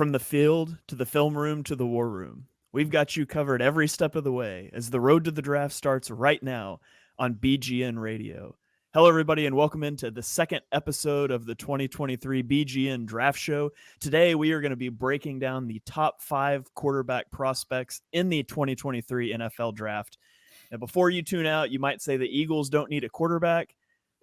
From the field to the film room to the war room, we've got you covered every step of the way as the road to the draft starts right now on BGN Radio. Hello, everybody, and welcome into the second episode of the 2023 BGN Draft Show. Today, we are going to be breaking down the top 5 quarterback prospects in the 2023 NFL Draft. Now, before you tune out, you might say the Eagles don't need a quarterback,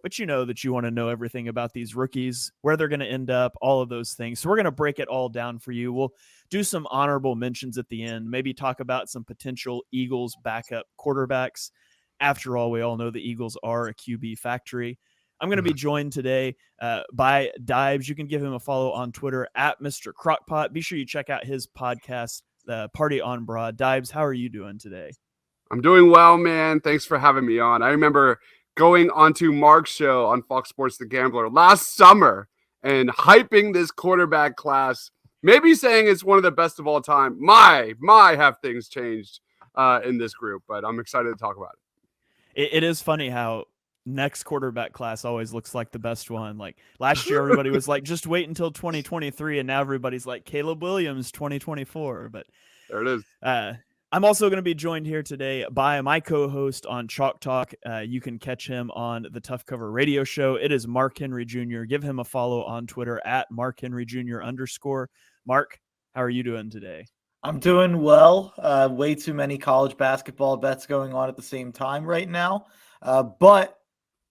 but you know that you want to know everything about these rookies, where they're going to end up, all of those things. So we're going to break it all down for you. We'll do some honorable mentions at the end, maybe talk about some potential Eagles backup quarterbacks. After all, we all know the Eagles are a QB factory. I'm going to be joined today by Deibs. You can give him a follow on Twitter at Mr. Crockpot. Be sure you check out his podcast, Party on Broad. Deibs, how are you doing today? I'm doing well, man. Thanks for having me on. I remember going onto Mark's show on Fox Sports The Gambler last summer and hyping this quarterback class, maybe saying it's one of the best of all time. My, have things changed in this group, but I'm excited to talk about it. It is funny how next quarterback class always looks like the best one. Like last year, everybody was like, just wait until 2023. And now everybody's like Caleb Williams 2024. But there it is. I'm also going to be joined here today by my co-host on Chalk Talk. You can catch him on the Tough Cover Radio Show. It is Mark Henry Jr. Give him a follow on Twitter at Mark Henry Jr. _ Mark, how are you doing today? I'm doing well. Way too many college basketball bets going on at the same time right now. But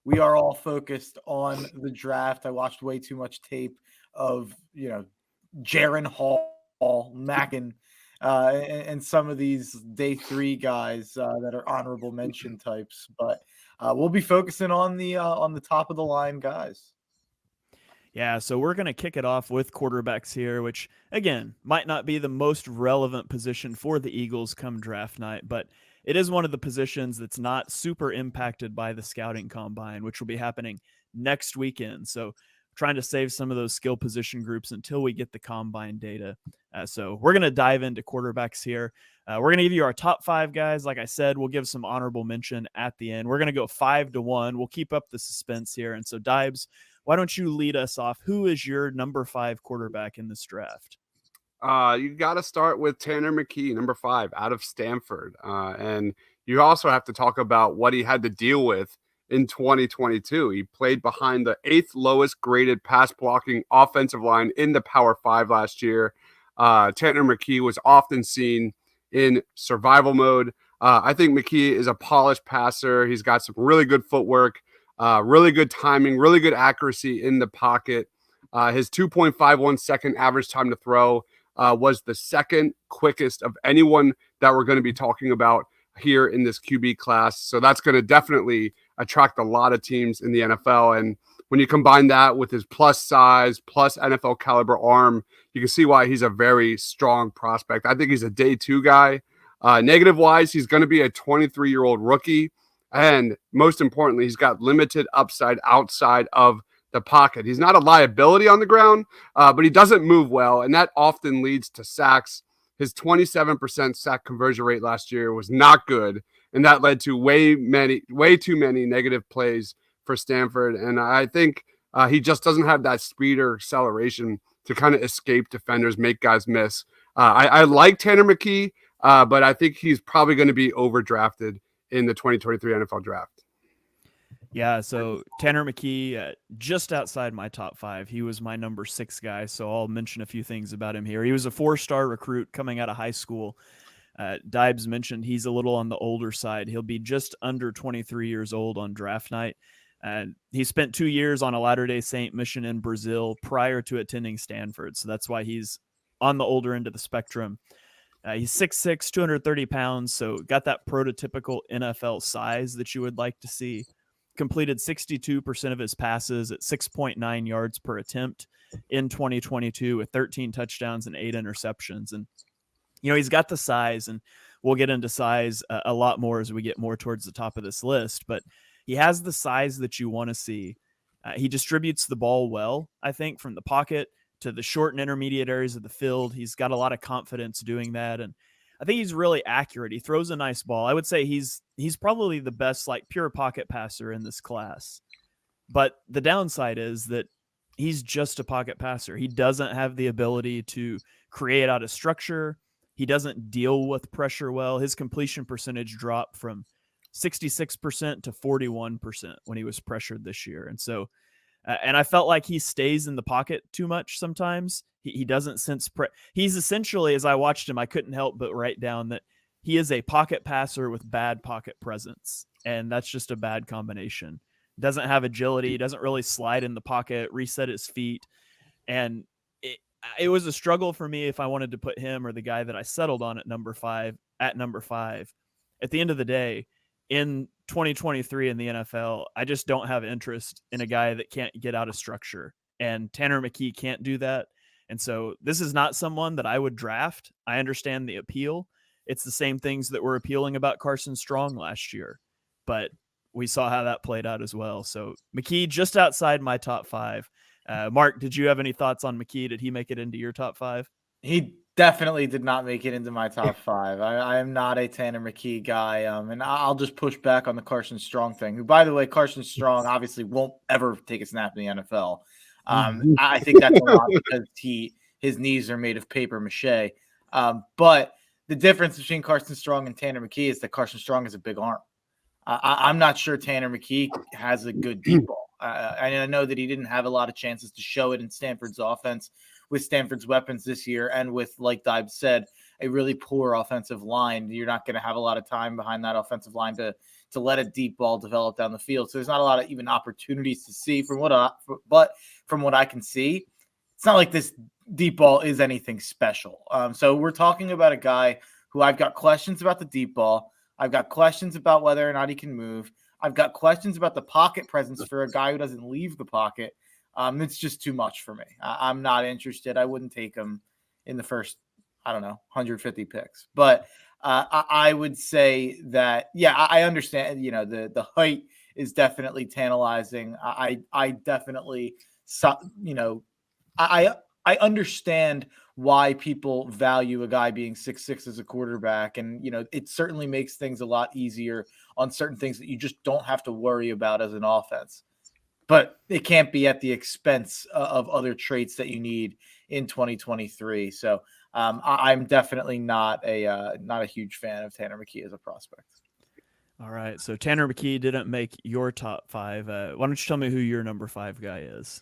we are all focused on the draft. I watched way too much tape of, Jaron Hall, Mackin, and some of these day 3 guys that are honorable mention types. But we'll be focusing on the top of the line guys. Yeah, so we're going to kick it off with quarterbacks here, which, again, might not be the most relevant position for the Eagles come draft night, but it is one of the positions that's not super impacted by the scouting combine, which will be happening next weekend. So trying to save some of those skill position groups until we get the combine data. So we're going to dive into quarterbacks here. We're going to give you our top 5 guys. Like I said, we'll give some honorable mention at the end. We're going to go 5-1. We'll keep up the suspense here. And so, Deibs, why don't you lead us off? Who is your number 5 quarterback in this draft? You got to start with Tanner McKee, number 5, out of Stanford. And you also have to talk about what he had to deal with in 2022. He played behind the 8th lowest graded pass blocking offensive line in the Power 5 last year. Tanner McKee was often seen in survival mode. I think McKee is a polished passer. He's got some really good footwork. Really good timing, really good accuracy in the pocket. His 2.51 second average time to throw was the second quickest of anyone that we're going to be talking about here in this QB class. So that's going to definitely attract a lot of teams in the NFL. And when you combine that with his plus size, plus NFL caliber arm, you can see why he's a very strong prospect. I think he's a day 2 guy. Negative wise, he's going to be a 23-year-old rookie. And most importantly, he's got limited upside outside of the pocket. He's not a liability on the ground, but he doesn't move well, and that often leads to sacks. His 27% sack conversion rate last year was not good, and that led to way too many negative plays for Stanford. And I think he just doesn't have that speed or acceleration to kind of escape defenders, make guys miss. I like Tanner McKee, but I think he's probably going to be overdrafted in the 2023 NFL Draft. Yeah, so Tanner McKee, just outside my top 5. He was my number 6 guy, so I'll mention a few things about him here. He was a 4-star recruit coming out of high school. Deibs mentioned he's a little on the older side. He'll be just under 23 years old on draft night. He spent 2 years on a Latter-day Saint mission in Brazil prior to attending Stanford, so that's why he's on the older end of the spectrum. He's 6'6", 230 pounds, so got that prototypical NFL size that you would like to see. Completed 62% of his passes at 6.9 yards per attempt in 2022 with 13 touchdowns and 8 interceptions. And, he's got the size, and we'll get into size a lot more as we get more towards the top of this list, but he has the size that you want to see. He distributes the ball well, I think, from the pocket to the short and intermediate areas of the field. He's got a lot of confidence doing that. And I think he's really accurate. He throws a nice ball. I would say he's probably the best pure pocket passer in this class. But the downside is that he's just a pocket passer. He doesn't have the ability to create out of structure. He doesn't deal with pressure well. His completion percentage dropped from 66% to 41% when he was pressured this year. And so, and I felt like he stays in the pocket too much sometimes. He doesn't sense he's essentially, as I watched him, I couldn't help but write down that he is a pocket passer with bad pocket presence. And that's just a bad combination. Doesn't have agility, doesn't really slide in the pocket, reset his feet. And it was a struggle for me if I wanted to put him or the guy that I settled on at number 5. At the end of the day, in 2023 in the NFL, I just don't have interest in a guy that can't get out of structure. And Tanner McKee can't do that. And so this is not someone that I would draft. I understand the appeal. It's the same things that were appealing about Carson Strong last year. But we saw how that played out as well. So McKee just outside my top 5. Mark, did you have any thoughts on McKee? Did he make it into your top 5? He definitely did not make it into my top 5. I am not a Tanner McKee guy. And I'll just push back on the Carson Strong thing, who, by the way, Carson Strong obviously won't ever take a snap in the NFL. I think that's a lot because his knees are made of paper mache. But the difference between Carson Strong and Tanner McKee is that Carson Strong has a big arm. I'm not sure Tanner McKee has a good deep ball. I know that he didn't have a lot of chances to show it in Stanford's offense with Stanford's weapons this year, and with, like Deib said, a really poor offensive line. You're not going to have a lot of time behind that offensive line to let a deep ball develop down the field. So there's not a lot of even opportunities to see but from what I can see, it's not like this deep ball is anything special. So we're talking about a guy who I've got questions about the deep ball. I've got questions about whether or not he can move. I've got questions about the pocket presence for a guy who doesn't leave the pocket. It's just too much for me. I'm not interested. I wouldn't take him in the first, 150 picks. But I would say that, I understand, the height is definitely tantalizing. I definitely, I understand why people value a guy being 6'6" as a quarterback. And, it certainly makes things a lot easier on certain things that you just don't have to worry about as an offense. But it can't be at the expense of other traits that you need in 2023. So I'm definitely not a huge fan of Tanner McKee as a prospect. All right. So Tanner McKee didn't make your top 5. Why don't you tell me who your number 5 guy is?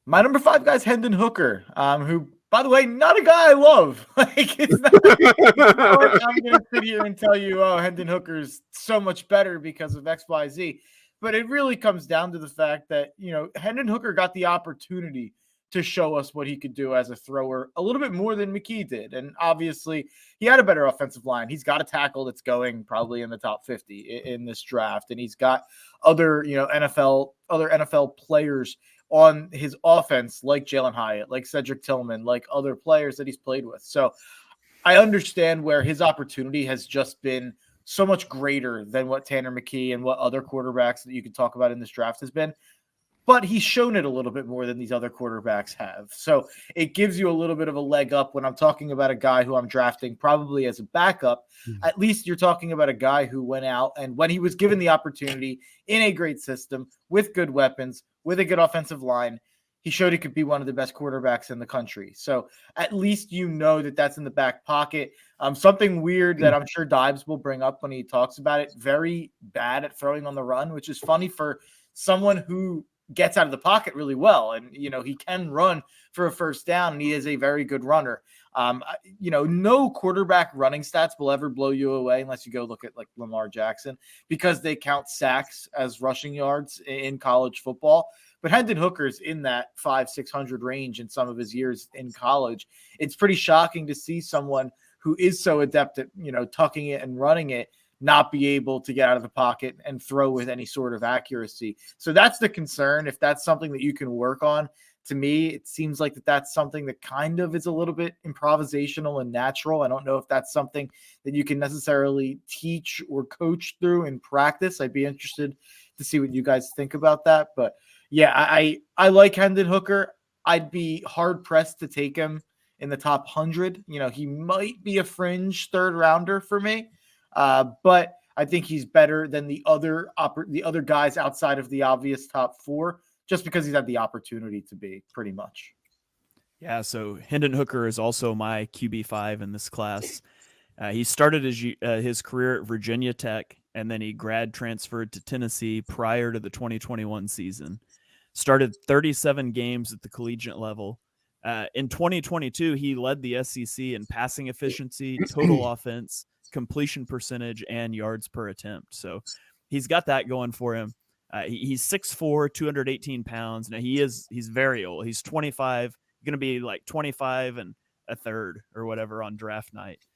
My number 5 guy is Hendon Hooker, who, by the way, not a guy I love. It's not like I'm going to sit here and tell you, Hendon Hooker's so much better because of X, Y, Z. But it really comes down to the fact that, Hendon Hooker got the opportunity to show us what he could do as a thrower a little bit more than McKee did. And obviously he had a better offensive line. He's got a tackle that's going probably in the top 50 in this draft. And he's got other, NFL players on his offense, like Jalen Hyatt, like Cedric Tillman, like other players that he's played with. So I understand where his opportunity has just been so much greater than what Tanner McKee and what other quarterbacks that you could talk about in this draft has been. But he's shown it a little bit more than these other quarterbacks have. So it gives you a little bit of a leg up when I'm talking about a guy who I'm drafting probably as a backup. At least you're talking about a guy who went out and when he was given the opportunity in a great system with good weapons, with a good offensive line, he showed he could be one of the best quarterbacks in the country. So at least that that's in the back pocket. Something weird that I'm sure Deibs will bring up when he talks about it, very bad at throwing on the run, which is funny for someone who gets out of the pocket really well. And, he can run for a first down and he is a very good runner. No quarterback running stats will ever blow you away unless you go look at like Lamar Jackson, because they count sacks as rushing yards in college football. But Hendon Hooker's in that 500-600 range in some of his years in college. It's pretty shocking to see someone who is so adept at, tucking it and running it, not be able to get out of the pocket and throw with any sort of accuracy. So that's the concern. If that's something that you can work on, to me, it seems like that's something that kind of is a little bit improvisational and natural. I don't know if that's something that you can necessarily teach or coach through in practice. I'd be interested to see what you guys think about that. But yeah, I like Hendon Hooker. I'd be hard pressed to take him in the top 100. He might be a fringe third rounder for me. But I think he's better than the other guys outside of the obvious top 4, just because he's had the opportunity to be, pretty much. Yeah, so Hendon Hooker is also my QB5 in this class. He started his career at Virginia Tech, and then he grad transferred to Tennessee prior to the 2021 season. Started 37 games at the collegiate level. In 2022, he led the SEC in passing efficiency, total offense, completion percentage, and yards per attempt. So he's got that going for him. He's 6'4", 218 pounds. Now he's very old. He's 25, going to be like 25 and a third or whatever on draft night.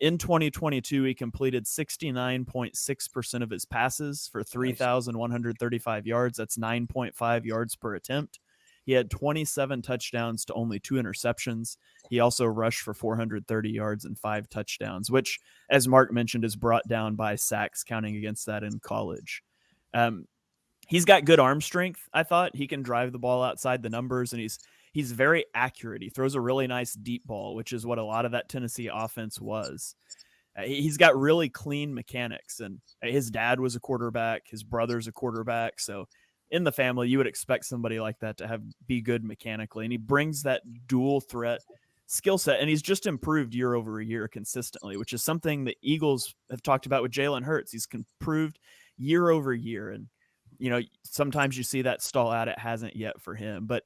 In 2022, he completed 69.6% of his passes for 3,135 yards. That's 9.5 yards per attempt. He had 27 touchdowns to only 2 interceptions. He also rushed for 430 yards and 5 touchdowns, which, as Mark mentioned, is brought down by sacks counting against that in college. He's got good arm strength, I thought. He can drive the ball outside the numbers, and he's very accurate. He throws a really nice deep ball, which is what a lot of that Tennessee offense was. He's got really clean mechanics, and his dad was a quarterback. His brother's a quarterback. So in the family, you would expect somebody like that to be good mechanically. And he brings that dual threat skill set, and he's just improved year over year consistently, which is something the Eagles have talked about with Jalen Hurts. He's improved year over year. And, sometimes you see that stall out. It hasn't yet for him. But,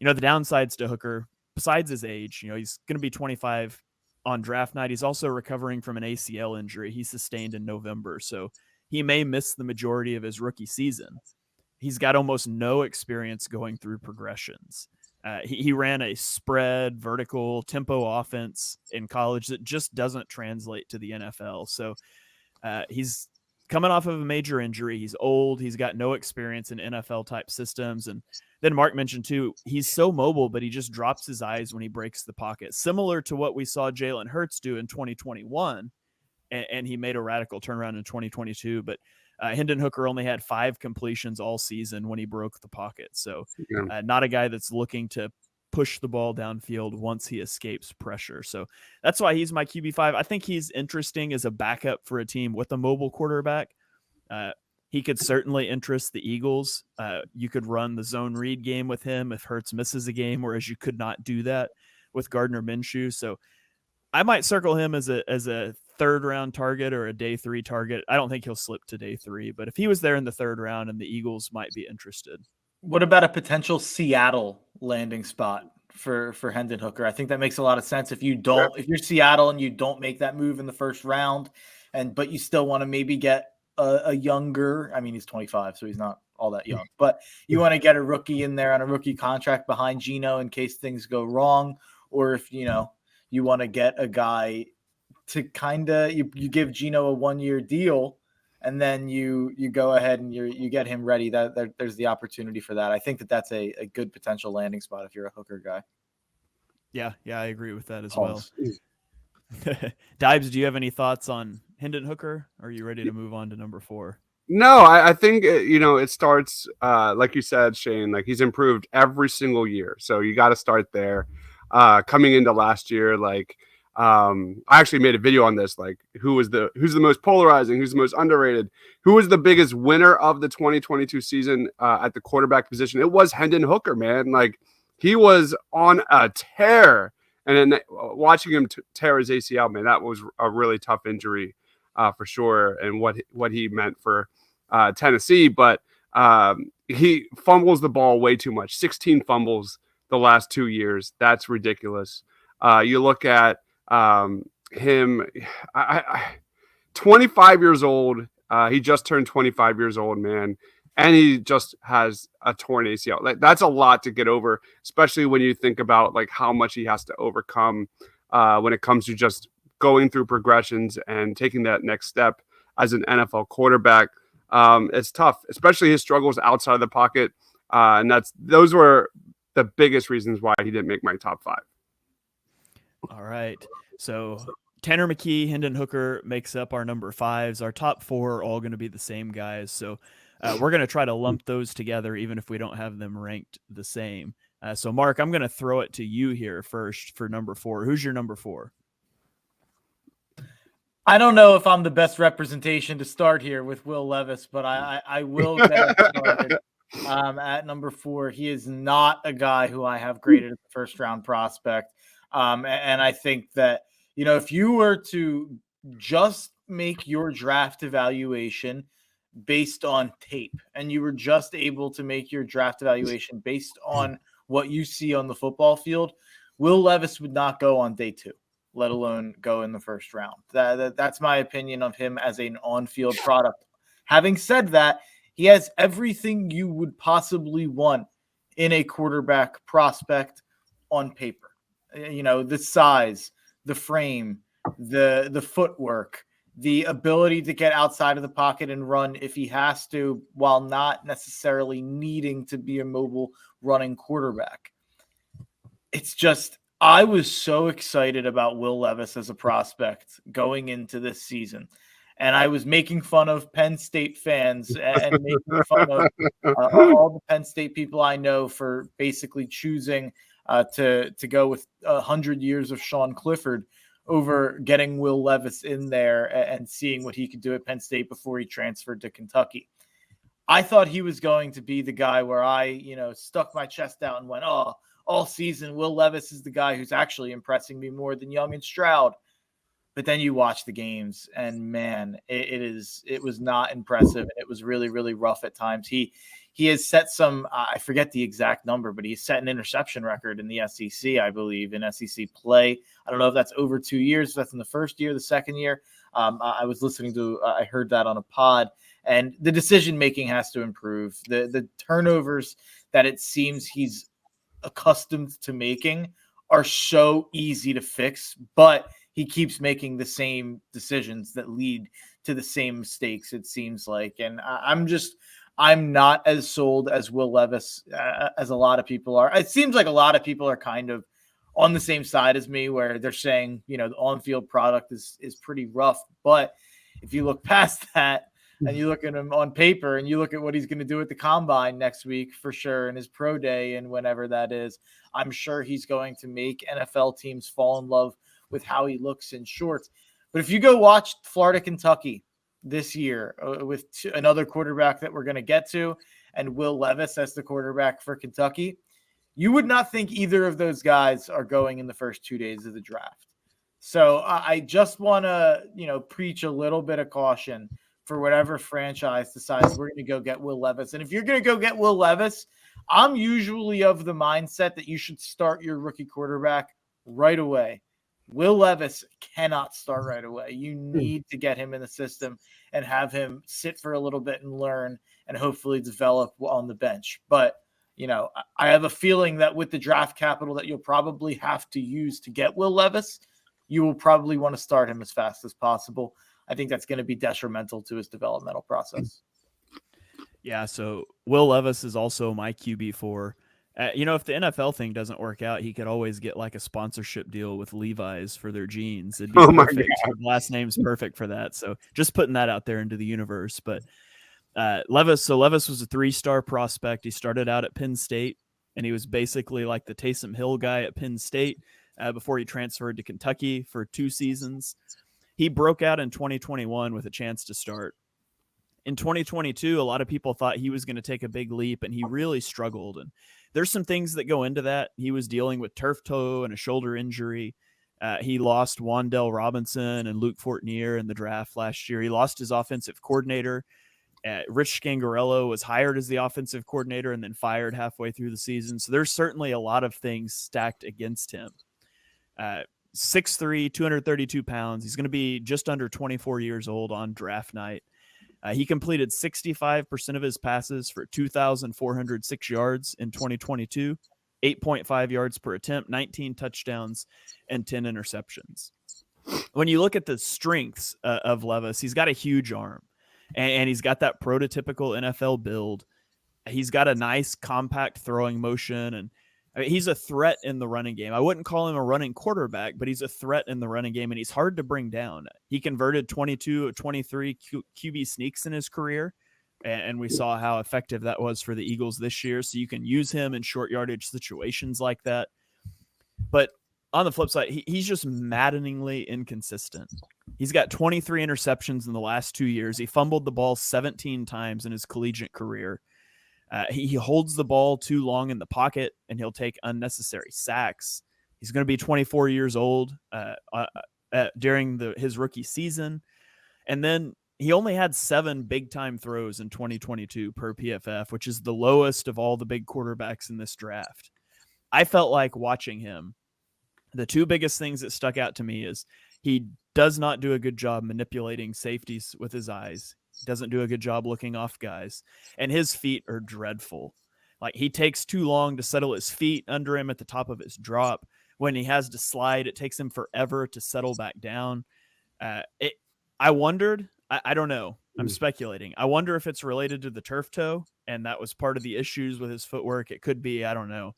the downsides to Hooker, besides his age, he's going to be 25 on draft night. He's also recovering from an ACL injury he sustained in November. So he may miss the majority of his rookie season. He's got almost no experience going through progressions. He ran a spread, vertical, tempo offense in college that just doesn't translate to the NFL. So he's coming off of a major injury. He's old. He's got no experience in NFL-type systems. And then Mark mentioned, too, he's so mobile, but he just drops his eyes when he breaks the pocket, similar to what we saw Jalen Hurts do in 2021, and he made a radical turnaround in 2022. But Hendon Hooker only had 5 completions all season when he broke the pocket. So not a guy that's looking to push the ball downfield once he escapes pressure. So that's why he's my QB5. I think he's interesting as a backup for a team with a mobile quarterback. He could certainly interest the Eagles. You could run the zone read game with him if Hurts misses a game, whereas you could not do that with Gardner Minshew. So I might circle him as a third round target or a day 3 target. I don't think he'll slip to day 3, but if he was there in the third round, and the Eagles might be interested. What about a potential Seattle landing spot for Hendon Hooker? I think that makes a lot of sense. If you're Seattle and you don't make that move in the first round, but you still want to maybe get a younger, I mean, he's 25, so he's not all that young, but you want to get a rookie in there on a rookie contract behind Geno in case things go wrong, or if you want to get a guy to you give Geno a 1-year deal, and then you go ahead and you get him ready. There's the opportunity for that. I think that's a good potential landing spot if you're a Hooker guy. Yeah, I agree with that as well. Deibs, do you have any thoughts on Hendon Hooker? Or are you ready to move on to number 4? No, I think it starts like you said, Shane. Like, he's improved every single year, so you got to start there. Coming into last year, I actually made a video on this, like who's the most polarizing, who's the most underrated, who was the biggest winner of the 2022 season at the quarterback position. It was Hendon Hooker, man. Like, he was on a tear, and then watching him tear his ACL, man, that was a really tough injury for sure, and what he meant for Tennessee. But he fumbles the ball way too much. 16 fumbles the last 2 years. That's ridiculous. You look at him, 25 years old. He just turned 25 years old, man. And he just has a torn ACL. That's a lot to get over, especially when you think about how much he has to overcome when it comes to just going through progressions and taking that next step as an NFL quarterback. It's tough, especially his struggles outside of the pocket. And those were the biggest reasons why he didn't make my top 5. All right. So Tanner McKee, Hendon Hooker makes up our number 5s. Our top 4 are all going to be the same guys. So we're going to try to lump those together, even if we don't have them ranked the same. So Mark, I'm going to throw it to you here first for number 4. Who's your number 4? I don't know if I'm the best representation to start here with Will Levis, but I will get it started. At number 4, he is not a guy who I have graded as a first-round prospect. And I think that, if you were to just make your draft evaluation based on tape, and you were just able to make your draft evaluation based on what you see on the football field, Will Levis would not go on day 2, let alone go in the first round. That's my opinion of him as an on-field product. Having said that, he has everything you would possibly want in a quarterback prospect on paper. The size, the frame, the footwork, the ability to get outside of the pocket and run if he has to, while not necessarily needing to be a mobile running quarterback. It's just, I was so excited about Will Levis as a prospect going into this season. And I was making fun of Penn State fans and making fun of all the Penn State people I know for basically choosing to go with 100 years of Sean Clifford over getting Will Levis in there and seeing what he could do at Penn State before he transferred to Kentucky. I thought he was going to be the guy where I, stuck my chest out and went, oh, all season, Will Levis is the guy who's actually impressing me more than Young and Stroud. But then you watch the games, and man, it was not impressive. And it was really, really rough at times. He has set some, I forget the exact number, but he's set an interception record in the SEC, I believe, in SEC play. I don't know if that's over 2 years, if that's in the first year, the second year. I was listening to, I heard that on a pod, and the decision making has to improve. The turnovers that it seems he's accustomed to making are so easy to fix, but he keeps making the same decisions that lead to the same mistakes, it seems like. And I'm not as sold as Will Levis as a lot of people are. It seems like a lot of people are kind of on the same side as me, where they're saying, the on-field product is pretty rough. But if you look past that and you look at him on paper and you look at what he's going to do at the combine next week for sure, and his pro day and whenever that is, I'm sure he's going to make NFL teams fall in love with how he looks in shorts. But if you go watch Florida, Kentucky this year with another quarterback that we're going to get to, and Will Levis as the quarterback for Kentucky, you would not think either of those guys are going in the first 2 days of the draft. So I just want to, preach a little bit of caution for whatever franchise decides we're going to go get Will Levis. And if you're going to go get Will Levis, I'm usually of the mindset that you should start your rookie quarterback right away. Will Levis cannot start right away. You need to get him in the system and have him sit for a little bit and learn and hopefully develop on the bench. But, I have a feeling that with the draft capital that you'll probably have to use to get Will Levis, you will probably want to start him as fast as possible. I think that's going to be detrimental to his developmental process. Yeah, so Will Levis is also my QB4. If the NFL thing doesn't work out, he could always get like a sponsorship deal with Levi's for their jeans. It'd be perfect. The last name's perfect for that. So just putting that out there into the universe. But Levis was a 3-star prospect. He started out at Penn State, and he was basically like the Taysom Hill guy at Penn State before he transferred to Kentucky for 2 seasons. He broke out in 2021 with a chance to start. In 2022, a lot of people thought he was going to take a big leap, and he really struggled. And there's some things that go into that. He was dealing with turf toe and a shoulder injury. He lost Wan'Dale Robinson and Luke Fortnier in the draft last year. He lost his offensive coordinator. Rich Scangarello was hired as the offensive coordinator and then fired halfway through the season. So there's certainly a lot of things stacked against him. 6'3", 232 pounds. He's going to be just under 24 years old on draft night. He completed 65% of his passes for 2,406 yards in 2022, 8.5 yards per attempt, 19 touchdowns, and 10 interceptions. When you look at the strengths of Levis, he's got a huge arm, and he's got that prototypical NFL build. He's got a nice compact throwing motion, and he's a threat in the running game. I wouldn't call him a running quarterback, but he's a threat in the running game, and he's hard to bring down. He converted 22 of 23 QB sneaks in his career, and we saw how effective that was for the Eagles this year. So you can use him in short yardage situations like that. But on the flip side, he's just maddeningly inconsistent. He's got 23 interceptions in the last 2 years. He fumbled the ball 17 times in his collegiate career. He holds the ball too long in the pocket, and he'll take unnecessary sacks. He's going to be 24 years old during his rookie season. And then he only had 7 big-time throws in 2022 per PFF, which is the lowest of all the big quarterbacks in this draft. I felt like watching him, the 2 biggest things that stuck out to me is he does not do a good job manipulating safeties with his eyes, doesn't do a good job looking off guys, and his feet are dreadful. Like, he takes too long to settle his feet under him at the top of his drop. When he has to slide, it takes him forever to settle back down. I wondered, I don't know, I'm speculating. I wonder if it's related to the turf toe, and that was part of the issues with his footwork. It could be, I don't know.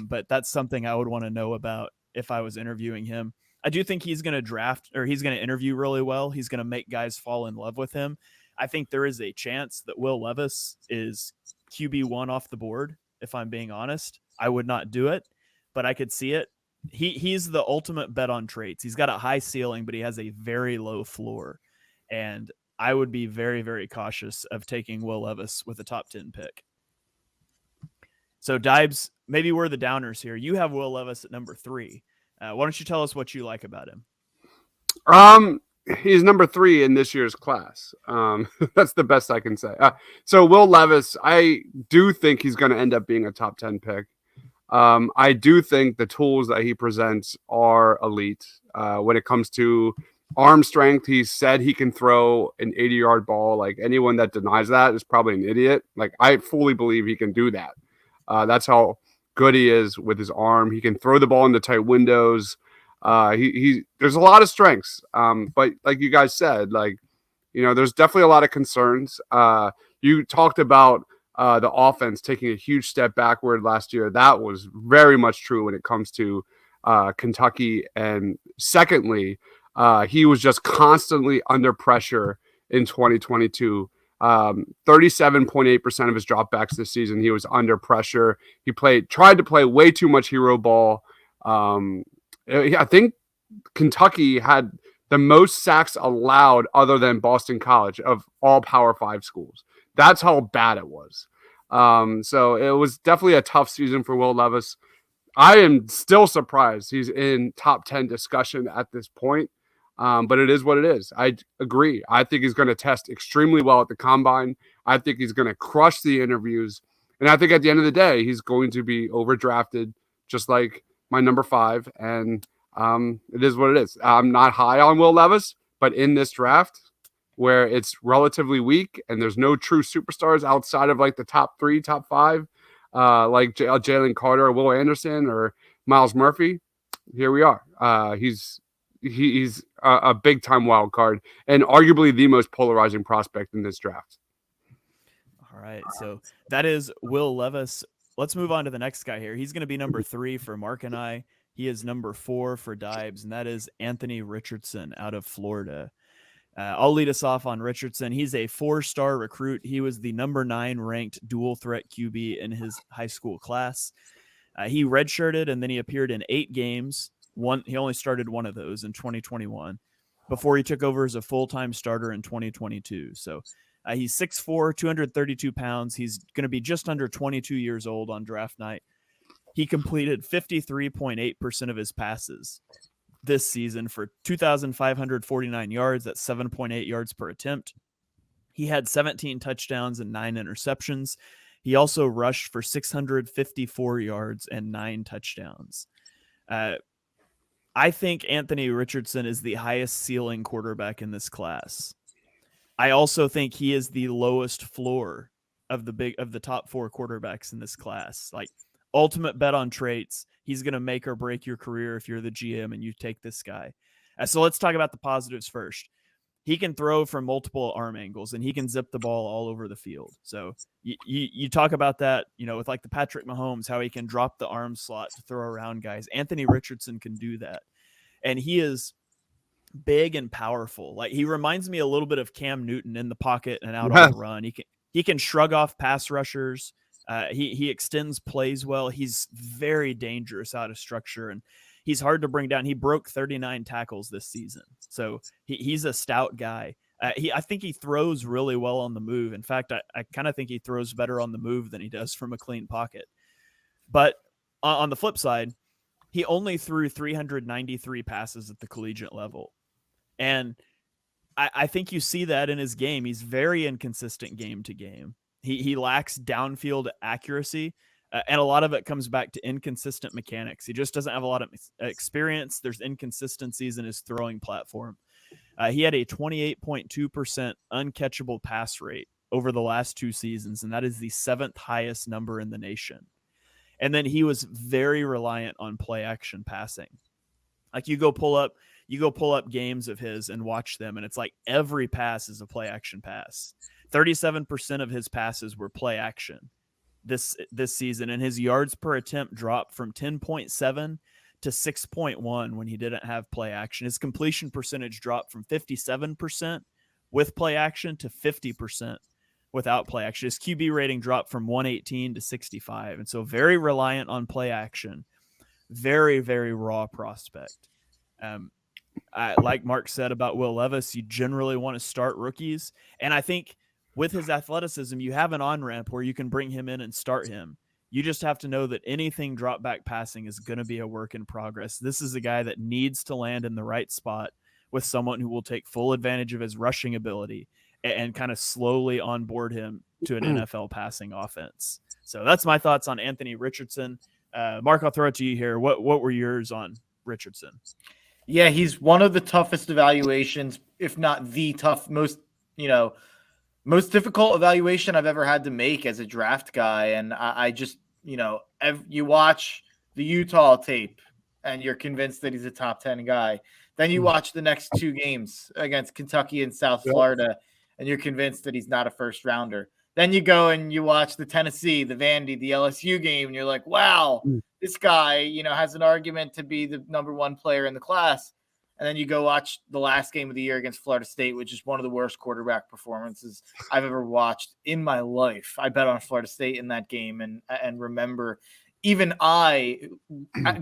But that's something I would want to know about if I was interviewing him. I do think he's going to interview really well. He's going to make guys fall in love with him. I think there is a chance that Will Levis is QB1 off the board. If I'm being honest, I would not do it, but I could see it. He's the ultimate bet on traits. He's got a high ceiling, but he has a very low floor. And I would be very, very cautious of taking Will Levis with a top 10 pick. So Deibs, maybe we're the downers here. You have Will Levis at number 3. Why don't you tell us what you like about him? He's number 3 in this year's class. That's the best I can say. So Will Levis, I do think he's going to end up being a top 10 pick. I do think the tools that he presents are elite. When it comes to arm strength, he said he can throw an 80-yard ball. Like, anyone that denies that is probably an idiot. Like, I fully believe he can do that. That's how good he is with his arm. He can throw the ball into tight windows. There's a lot of strengths. But like you guys said, there's definitely a lot of concerns. You talked about the offense taking a huge step backward last year. That was very much true when it comes to Kentucky. And secondly, he was just constantly under pressure in 2022. 37.8% of his dropbacks this season, he was under pressure. He tried to play way too much hero ball. I think Kentucky had the most sacks allowed other than Boston College of all Power 5 schools. That's how bad it was. So it was definitely a tough season for Will Levis. I am still surprised he's in top 10 discussion at this point. But it is what it is. I agree. I think he's going to test extremely well at the combine. I think he's going to crush the interviews. And I think at the end of the day, he's going to be overdrafted, just like my number 5. And it is what it is. I'm not high on Will Levis, but in this draft where it's relatively weak and there's no true superstars outside of like the top 3, top 5, like Jalen Carter or Will Anderson or Miles Murphy, here we are. He's a big time wild card and arguably the most polarizing prospect in this draft. All right. So that is Will Levis. Let's move on to the next guy here. He's going to be number 3 for Mark and I. He is number 4 for Deibs, and that is Anthony Richardson out of Florida. I'll lead us off on Richardson. He's a 4-star recruit. He was the number 9 ranked dual threat QB in his high school class. He redshirted, and then he appeared in 8 games. He only started 1 of those in 2021 before he took over as a full-time starter in 2022. So he's 6'4", 232 pounds. He's going to be just under 22 years old on draft night. He completed 53.8% of his passes this season for 2,549 yards. That's 7.8 yards per attempt. He had 17 touchdowns and 9 interceptions. He also rushed for 654 yards and 9 touchdowns. I think Anthony Richardson is the highest ceiling quarterback in this class. I also think he is the lowest floor of the top 4 quarterbacks in this class. Like, ultimate bet on traits. He's going to make or break your career if you're the GM and you take this guy. So let's talk about the positives first. He can throw from multiple arm angles and he can zip the ball all over the field. So you talk about that, with like the Patrick Mahomes, how he can drop the arm slot to throw around guys. Anthony Richardson can do that. And he is big and powerful. Like, he reminds me a little bit of Cam Newton in the pocket and out on the run. He can shrug off pass rushers. He extends plays well. He's very dangerous out of structure, and he's hard to bring down. He broke 39 tackles this season. So he's a stout guy. I think he throws really well on the move. In fact, I kind of think he throws better on the move than he does from a clean pocket. But on the flip side, he only threw 393 passes at the collegiate level. And I think you see that in his game. He's very inconsistent game to game. He lacks downfield accuracy, and a lot of it comes back to inconsistent mechanics. He just doesn't have a lot of experience. There's inconsistencies in his throwing platform. He had a 28.2% uncatchable pass rate over the last 2 seasons, and that is the 7th highest number in the nation. And then he was very reliant on play action passing. Like you go pull up games of his and watch them, and it's like every pass is a play action pass. 37% of his passes were play action this season, and his yards per attempt dropped from 10.7 to 6.1 when he didn't have play action. His completion percentage dropped from 57% with play action to 50% without play action. His QB rating dropped from 118 to 65. And so very reliant on play action. Very, very raw prospect. Like Mark said about Will Levis, you generally want to start rookies. And I think with his athleticism, you have an on-ramp where you can bring him in and start him. You just have to know that anything drop back passing is going to be a work in progress. This is a guy that needs to land in the right spot with someone who will take full advantage of his rushing ability and kind of slowly onboard him to an NFL passing offense. So that's my thoughts on Anthony Richardson. Mark, I'll throw it to you here. What were yours on Richardson? Yeah, he's one of the toughest evaluations, if not the most difficult evaluation I've ever had to make as a draft guy. And I just, you watch the Utah tape and you're convinced that he's a top 10 guy. Then you watch the next 2 games against Kentucky and South Florida, and you're convinced that he's not a first rounder. Then you go and you watch the Tennessee, the Vandy, the LSU game, and you're like, wow, this guy, has an argument to be the number 1 player in the class. And then you go watch the last game of the year against Florida State, which is one of the worst quarterback performances I've ever watched in my life. I bet on Florida State in that game and remember even I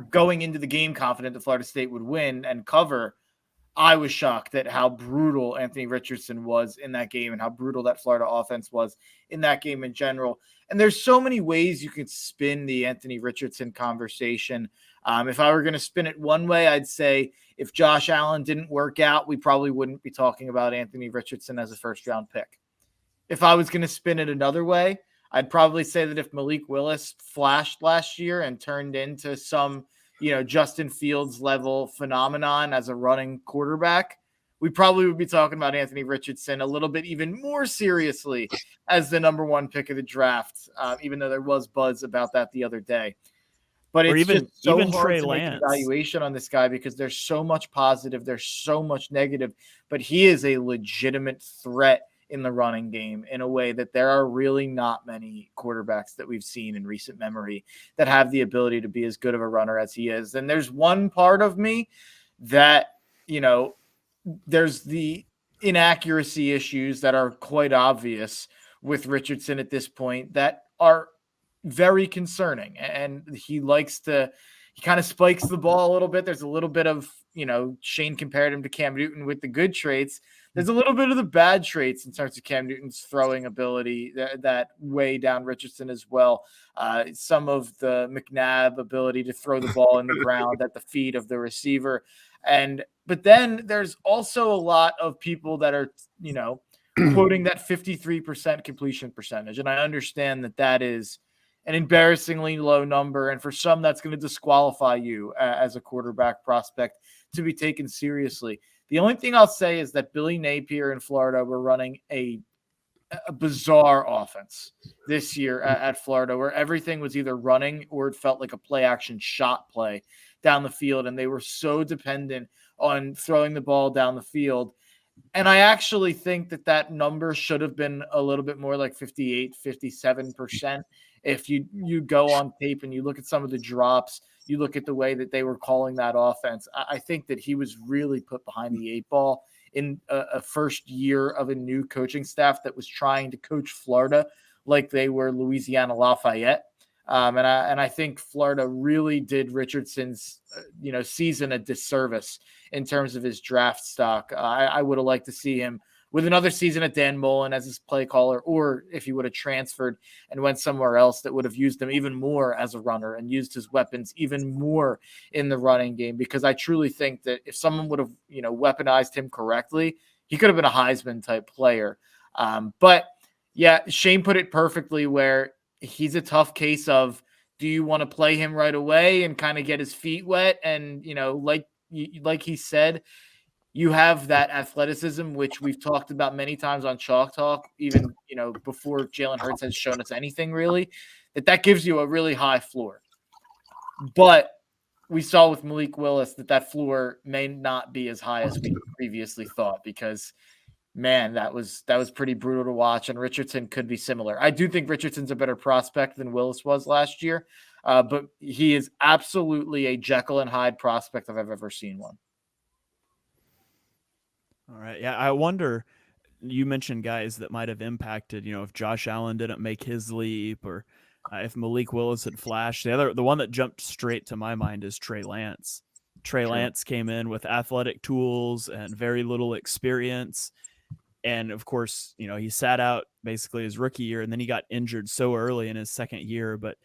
going into the game confident that Florida State would win and cover. I was shocked at how brutal Anthony Richardson was in that game and how brutal that Florida offense was in that game in general. And there's so many ways you could spin the Anthony Richardson conversation. If I were going to spin it one way, I'd say if Josh Allen didn't work out, we probably wouldn't be talking about Anthony Richardson as a first-round pick. If I was going to spin it another way, I'd probably say that if Malik Willis flashed last year and turned into some Justin Fields level phenomenon as a running quarterback, we probably would be talking about Anthony Richardson a little bit even more seriously as the number 1 pick of the draft, even though there was buzz about that the other day. But it's just so hard Trey to Lance. make an evaluation on this guy because there's so much positive, there's so much negative, but he is a legitimate threat in the running game in a way that there are really not many quarterbacks that we've seen in recent memory that have the ability to be as good of a runner as he is. And there's one part of me that, there's the inaccuracy issues that are quite obvious with Richardson at this point that are very concerning. And he kind of spikes the ball a little bit. There's a little bit of, Shane compared him to Cam Newton with the good traits. There's a little bit of the bad traits in terms of Cam Newton's throwing ability that weigh down Richardson as well. Some of the McNabb ability to throw the ball in the ground at the feet of the receiver. But then there's also a lot of people that are, quoting that 53% completion percentage. And I understand that is an embarrassingly low number. And for some, that's going to disqualify you as a quarterback prospect to be taken seriously. The only thing I'll say is that Billy Napier in Florida were running a bizarre offense this year at Florida where everything was either running or it felt like a play action shot play down the field. And they were so dependent on throwing the ball down the field. And I actually think that number should have been a little bit more like 58, 57%. If you go on tape and you look at some of the drops, you look at the way that they were calling that offense, I think that he was really put behind the 8 ball in a first year of a new coaching staff that was trying to coach Florida like they were Louisiana Lafayette. And I think Florida really did Richardson's season a disservice in terms of his draft stock. I would have liked to see him with another season at Dan Mullen as his play caller, or if he would have transferred and went somewhere else that would have used him even more as a runner and used his weapons even more in the running game. Because I truly think that if someone would have, weaponized him correctly, he could have been a Heisman type player. But yeah, Shane put it perfectly where he's a tough case of, do you want to play him right away and kind of get his feet wet? And, like he said, you have that athleticism, which we've talked about many times on Chalk Talk, even, before Jalen Hurts has shown us anything really, that gives you a really high floor. But we saw with Malik Willis that floor may not be as high as we previously thought, because man, that was pretty brutal to watch, and Richardson could be similar. I do think Richardson's a better prospect than Willis was last year, but he is absolutely a Jekyll and Hyde prospect if I've ever seen one. All right. Yeah, I wonder, you mentioned guys that might have impacted, if Josh Allen didn't make his leap, or if Malik Willis had flashed. The one that jumped straight to my mind is Trey Lance. Trey Lance came in with athletic tools and very little experience. And of course, he sat out basically his rookie year, and then he got injured so early in his second year. But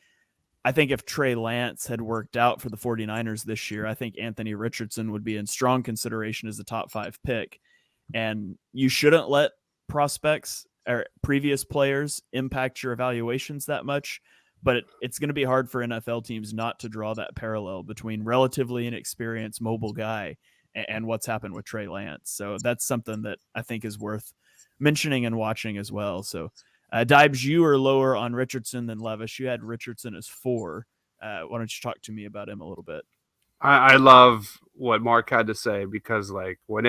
I think if Trey Lance had worked out for the 49ers this year, I think Anthony Richardson would be in strong consideration as a top 5 pick. And you shouldn't let prospects or previous players impact your evaluations that much. But it's going to be hard for NFL teams not to draw that parallel between relatively inexperienced mobile guy and what's happened with Trey Lance. So that's something that I think is worth mentioning and watching as well. So Deibs, you are lower on Richardson than Levis. You had Richardson as 4. Why don't you talk to me about him a little bit? I love what Mark had to say, because when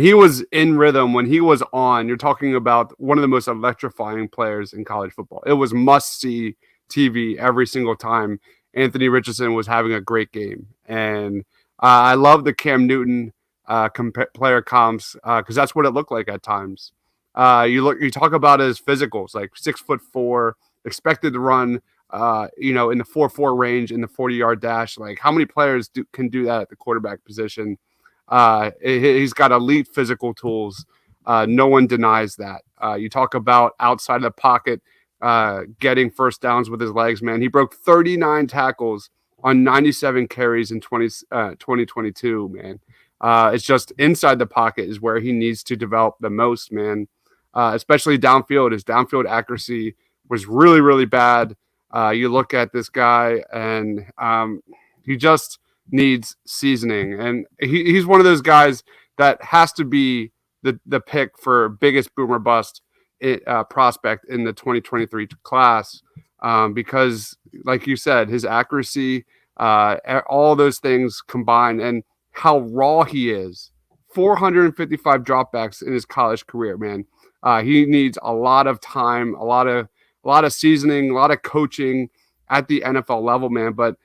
he was in rhythm, when he was on, you're talking about one of the most electrifying players in college football. It was must-see TV every single time Anthony Richardson was having a great game. And I love the Cam Newton player comps, because that's what it looked like at times. You talk about his physicals, like 6'4", expected to run, in the 4.4 range in the 40-yard dash. Like, how many players can do that at the quarterback position? He's got elite physical tools. No one denies that. You talk about outside of the pocket, getting first downs with his legs, man. He broke 39 tackles on 97 carries in 2022, man. It's just inside the pocket is where he needs to develop the most, man. Especially downfield. His downfield accuracy was really, really bad. You look at this guy, and he just needs seasoning. And he's one of those guys that has to be the pick for biggest boomer bust prospect in the 2023 class, because, like you said, his accuracy, all those things combined, and how raw he is. 455 dropbacks in his college career, man. He needs a lot of time, a lot of seasoning, a lot of coaching at the NFL level, man. But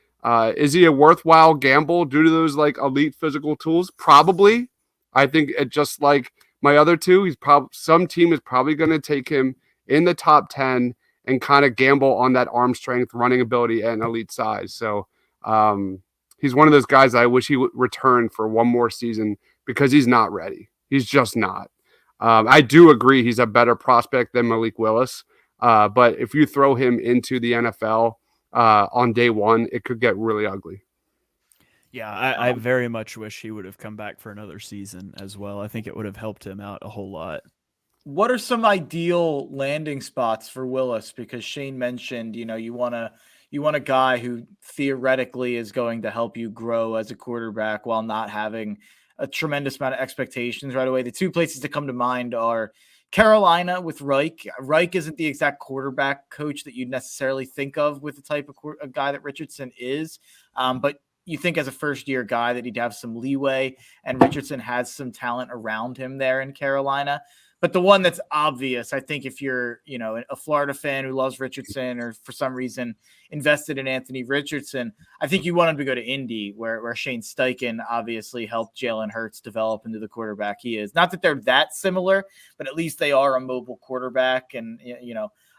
is he a worthwhile gamble due to those elite physical tools? Probably. I think just like my other two, some team is probably going to take him in the top 10 and kind of gamble on that arm strength, running ability, and elite size. So he's one of those guys I wish he would return for one more season, because he's not ready. He's just not. I do agree he's a better prospect than Malik Willis. But if you throw him into the NFL on day one, it could get really ugly. Yeah, I very much wish he would have come back for another season as well. I think it would have helped him out a whole lot. What are some ideal landing spots for Willis? Because Shane mentioned, you want a guy who theoretically is going to help you grow as a quarterback while not having a tremendous amount of expectations right away. The two places that come to mind are Carolina with Reich. Reich isn't the exact quarterback coach that you'd necessarily think of with the type of guy that Richardson is. But you think as a first-year guy that he'd have some leeway, and Richardson has some talent around him there in Carolina. But the one that's obvious, I think, if you're, a Florida fan who loves Richardson or for some reason invested in Anthony Richardson, I think you want him to go to Indy, where Shane Steichen obviously helped Jalen Hurts develop into the quarterback he is. Not that they're that similar, but at least they are a mobile quarterback. And,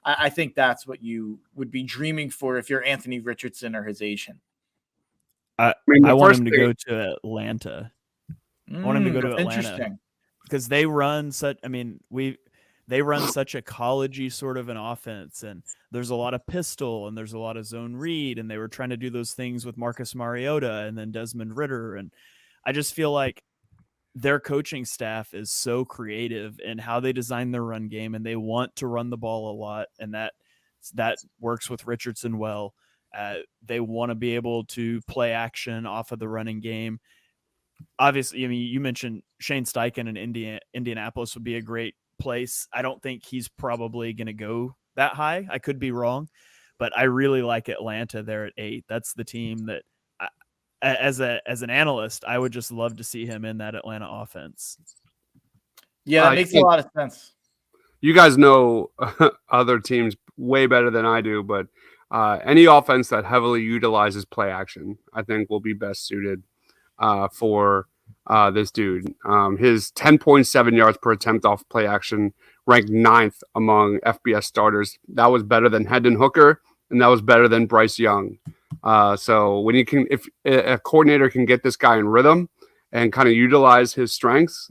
I think that's what you would be dreaming for if you're Anthony Richardson or his agent. I want him to go to Atlanta. I want him to go to Atlanta. because they run such. I mean, they run such a collegey sort of an offense, and there's a lot of pistol and there's a lot of zone read, and they were trying to do those things with Marcus Mariota and then Desmond Ridder, and I just feel like their coaching staff is so creative in how they design their run game, and they want to run the ball a lot, and that works with Richardson well. They want to be able to play action off of the running game. Obviously, I mean, you mentioned Shane Steichen in Indianapolis would be a great place. I don't think he's probably going to go that high. I could be wrong, but I really like Atlanta there at 8. That's the team that, as an analyst, I would just love to see him in that Atlanta offense. Yeah, that makes a lot of sense. You guys know other teams way better than I do, but any offense that heavily utilizes play action, I think, will be best suited for this dude. His 10.7 yards per attempt off play action ranked 9th among FBS starters. That was better than Hendon Hooker, and that was better than Bryce Young. So when if a coordinator can get this guy in rhythm and kind of utilize his strengths,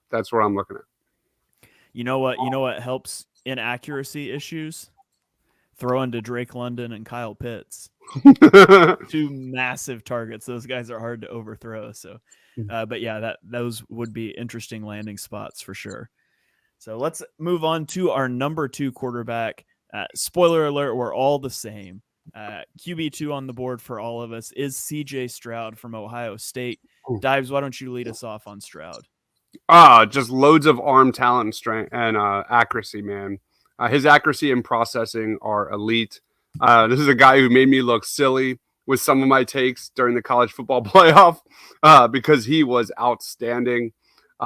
that's what I'm looking at. You know what helps inaccuracy issues? Throwing to Drake London and Kyle Pitts. 2 massive targets. Those guys are hard to overthrow. So, but yeah, those would be interesting landing spots for sure. So let's move on to our number 2 quarterback. Spoiler alert, we're all the same. QB2 on the board for all of us is CJ Stroud from Ohio State. Dives, why don't you lead us off on Stroud? Just loads of arm talent and strength and accuracy, man. His accuracy and processing are elite. This is a guy who made me look silly with some of my takes during the college football playoff because he was outstanding.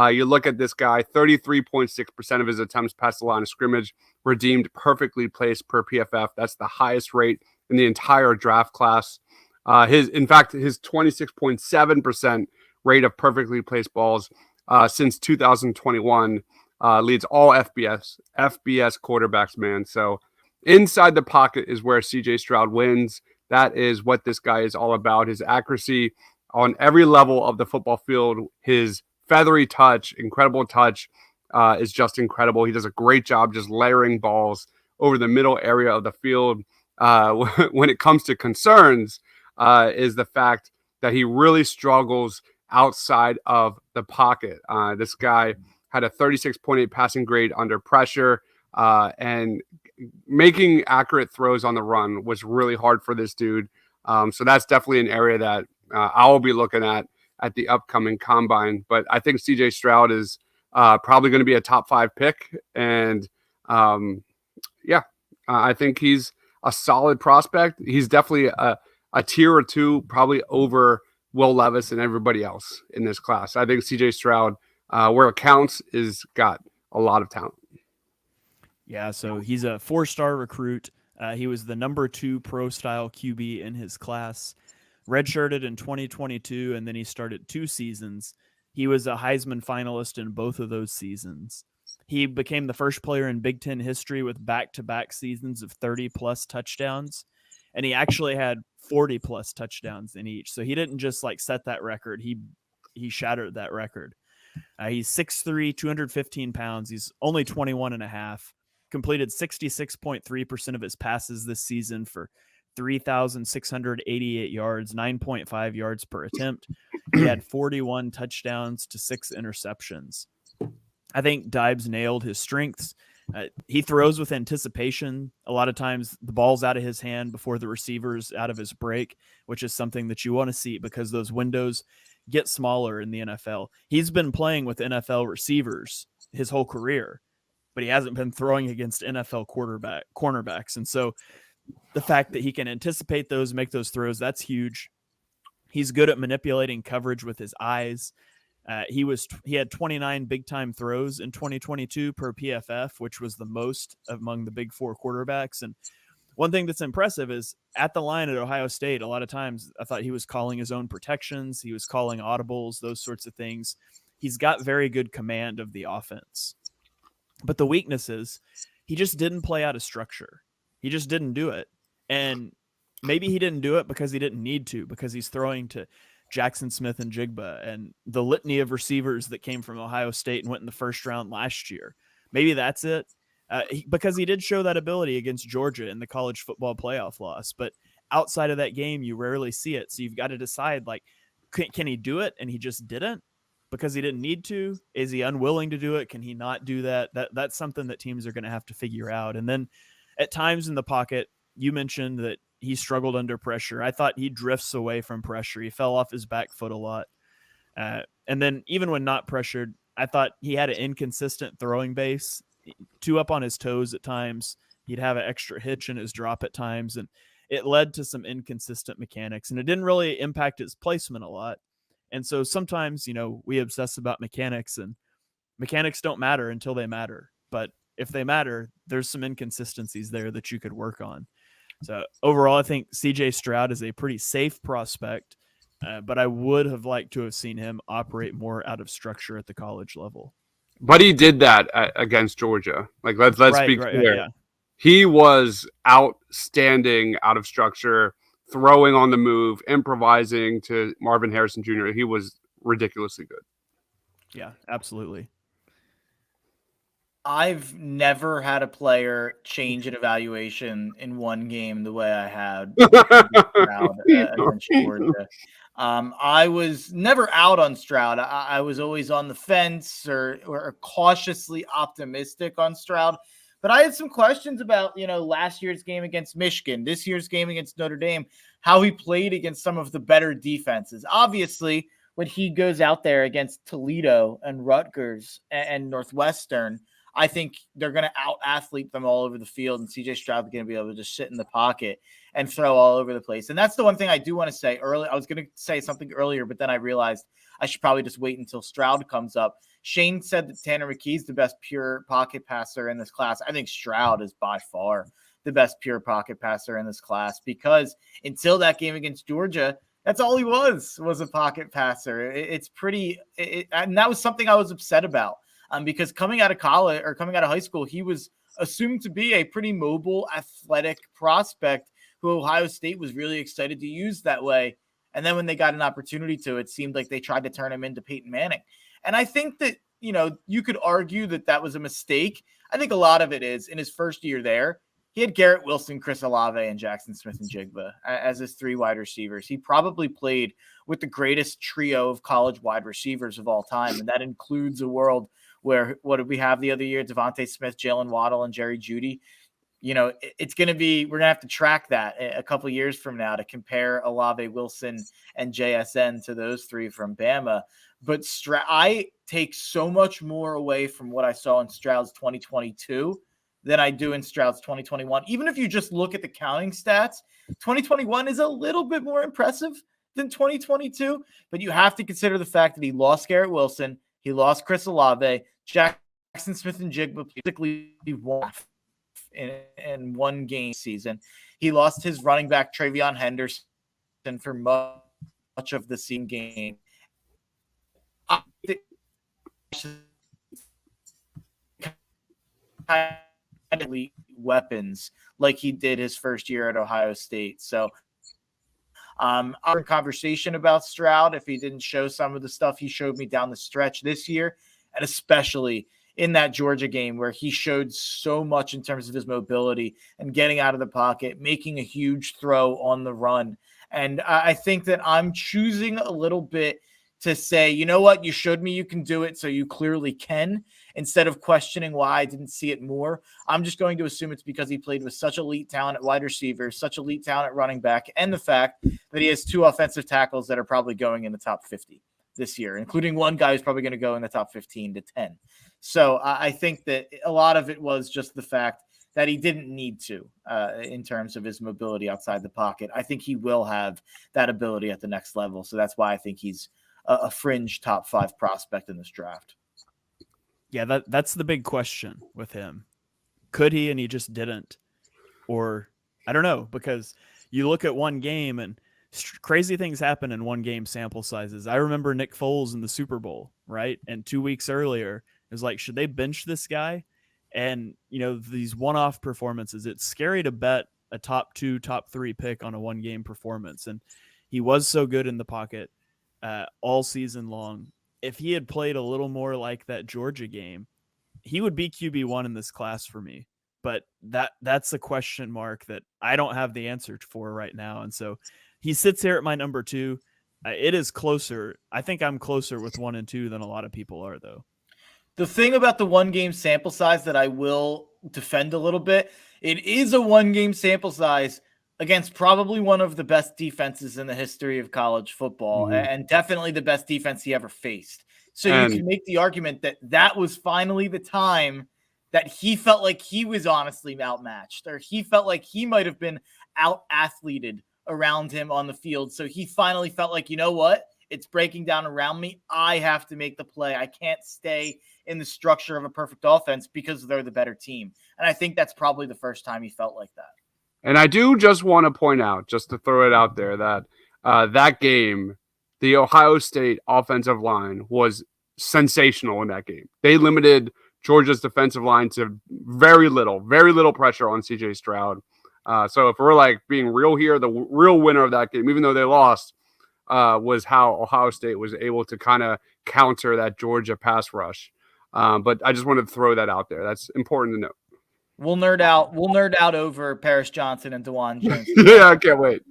You look at this guy, 33.6% of his attempts past the line of scrimmage were deemed perfectly placed per PFF. That's the highest rate in the entire draft class. His 26.7% rate of perfectly placed balls since 2021 leads all FBS quarterbacks, man. So inside the pocket is where CJ Stroud wins. That is what this guy is all about. His accuracy on every level of the football field, his feathery touch, incredible touch is just incredible. He does a great job just layering balls over the middle area of the field. When it comes to concerns is the fact that he really struggles outside of the pocket. This guy had a 36.8 passing grade under pressure, and making accurate throws on the run was really hard for this dude. So that's definitely an area that I will be looking at the upcoming combine. But I think CJ Stroud is probably going to be a top 5 pick. And I think he's a solid prospect. He's definitely a tier or 2, probably over Will Levis and everybody else in this class. I think CJ Stroud, where it counts, is got a lot of talent. Yeah, so he's a 4-star recruit. He was the number 2 pro-style QB in his class. Redshirted in 2022, and then he started 2 seasons. He was a Heisman finalist in both of those seasons. He became the first player in Big Ten history with back-to-back seasons of 30-plus touchdowns, and he actually had 40-plus touchdowns in each. So he didn't just set that record. He shattered that record. He's 6'3", 215 pounds. He's only 21 and a half. Completed 66.3% of his passes this season for 3,688 yards, 9.5 yards per attempt. He had 41 touchdowns to 6 interceptions. I think Dibes nailed his strengths. He throws with anticipation. A lot of times the ball's out of his hand before the receiver's out of his break, which is something that you want to see because those windows get smaller in the NFL. He's been playing with NFL receivers his whole career, but he hasn't been throwing against NFL cornerbacks. And so the fact that he can anticipate those, make those throws, that's huge. He's good at manipulating coverage with his eyes. He had 29 big-time throws in 2022 per PFF, which was the most among the Big Four quarterbacks. And one thing that's impressive is at the line at Ohio State, a lot of times I thought he was calling his own protections. He was calling audibles, those sorts of things. He's got very good command of the offense. But the weakness is he just didn't play out of structure. He just didn't do it. And maybe he didn't do it because he didn't need to, because he's throwing to Jackson Smith and Jigba and the litany of receivers that came from Ohio State and went in the first round last year. Maybe that's it. Because he did show that ability against Georgia in the college football playoff loss. But outside of that game, you rarely see it. So you've got to decide, like, can he do it? And he just didn't because he didn't need to. Is he unwilling to do it? Can he not do that? That's something that teams are going to have to figure out. And then at times in the pocket, you mentioned that he struggled under pressure. I thought he drifts away from pressure. He fell off his back foot a lot. And then even when not pressured, I thought he had an inconsistent throwing base, too up on his toes at times. He'd have an extra hitch in his drop at times, and it led to some inconsistent mechanics, and it didn't really impact his placement a lot. And so sometimes, we obsess about mechanics, and mechanics don't matter until they matter. But if they matter, there's some inconsistencies there that you could work on. So overall, I think CJ Stroud is a pretty safe prospect, but I would have liked to have seen him operate more out of structure at the college level. But he did that against Georgia. Like, let's be clear. Yeah. He was outstanding out of structure, throwing on the move, improvising to Marvin Harrison Jr. He was ridiculously good. Yeah, absolutely. I've never had a player change an evaluation in one game the way I had against Georgia. I was never out on Stroud. I was always on the fence or cautiously optimistic on Stroud. But I had some questions about, last year's game against Michigan, this year's game against Notre Dame, how he played against some of the better defenses. Obviously, when he goes out there against Toledo and Rutgers and Northwestern, I think they're going to out-athlete them all over the field, and CJ Stroud is going to be able to just sit in the pocket and throw all over the place. And that's the one thing I do want to say early. I was going to say something earlier, but then I realized I should probably just wait until Stroud comes up. Shane said that Tanner McKee is the best pure pocket passer in this class. I think Stroud is by far the best pure pocket passer in this class because until that game against Georgia, that's all he was a pocket passer. It's pretty and that was something I was upset about. Because coming out of college or coming out of high school, he was assumed to be a pretty mobile, athletic prospect who Ohio State was really excited to use that way. And then when they got an opportunity to, it seemed like they tried to turn him into Peyton Manning. And I think that, you could argue that was a mistake. I think a lot of it is in his first year there, he had Garrett Wilson, Chris Olave, and Jackson Smith and Jigba as his three wide receivers. He probably played with the greatest trio of college wide receivers of all time. And that includes a world where, what did we have the other year? Devontae Smith, Jalen Waddle, and Jerry Jeudy. It's going to be, we're going to have to track that a couple years from now to compare Olave, Wilson, and JSN to those three from Bama. But I take so much more away from what I saw in Stroud's 2022 than I do in Stroud's 2021. Even if you just look at the counting stats, 2021 is a little bit more impressive than 2022, but you have to consider the fact that he lost Garrett Wilson, he lost Chris Olave, Jackson Smith and Jigba basically won in one game season. He lost his running back Travion Henderson for much of the season game. Elite weapons like he did his first year at Ohio State. So our conversation about Stroud, if he didn't show some of the stuff he showed me down the stretch this year, and especially in that Georgia game where he showed so much in terms of his mobility and getting out of the pocket, making a huge throw on the run. And I think that I'm choosing a little bit to say, you know what, you showed me you can do it, so you clearly can, instead of questioning why I didn't see it more. I'm just going to assume it's because he played with such elite talent at wide receiver, such elite talent at running back, and the fact that he has two offensive tackles that are probably going in the top 50 this year, including one guy who's probably going to go in the top 15 to 10. So I think that a lot of it was just the fact that he didn't need to in terms of his mobility outside the pocket. I think he will have that ability at the next level. So that's why I think he's a fringe top 5 prospect in this draft. Yeah, that's the big question with him. Could he and he just didn't? Or I don't know, because you look at one game and crazy things happen in one game sample sizes. I remember Nick Foles in the Super Bowl, right? And 2 weeks earlier, it was like, should they bench this guy? And, these one-off performances, it's scary to bet a top 2, top 3 pick on a one-game performance. And he was so good in the pocket. all season long. If he had played a little more like that Georgia game, he would be QB1 in this class for me. But that's a question mark that I don't have the answer for right now. And so he sits here at my number 2. It is closer. I think I'm closer with 1 and 2 than a lot of people are, though. The thing about the 1-game sample size that I will defend a little bit, it is a 1-game sample size against probably one of the best defenses in the history of college football, and definitely the best defense he ever faced. So you can make the argument that that was finally the time that he felt like he was honestly outmatched, or he felt like he might have been out-athleted around him on the field. So he finally felt like, you know what? It's breaking down around me. I have to make the play. I can't stay in the structure of a perfect offense because they're the better team. And I think that's probably the first time he felt like that. And I do just want to point out, just to throw it out there, that that game, the Ohio State offensive line was sensational in that game. They limited Georgia's defensive line to very little pressure on CJ Stroud. So if we're like being real here, the real winner of that game, even though they lost, was how Ohio State was able to kind of counter that Georgia pass rush. But I just wanted to throw that out there. That's important to note. We'll nerd out. We'll nerd out over Paris Johnson and DeJuan Jones. Yeah, I can't wait.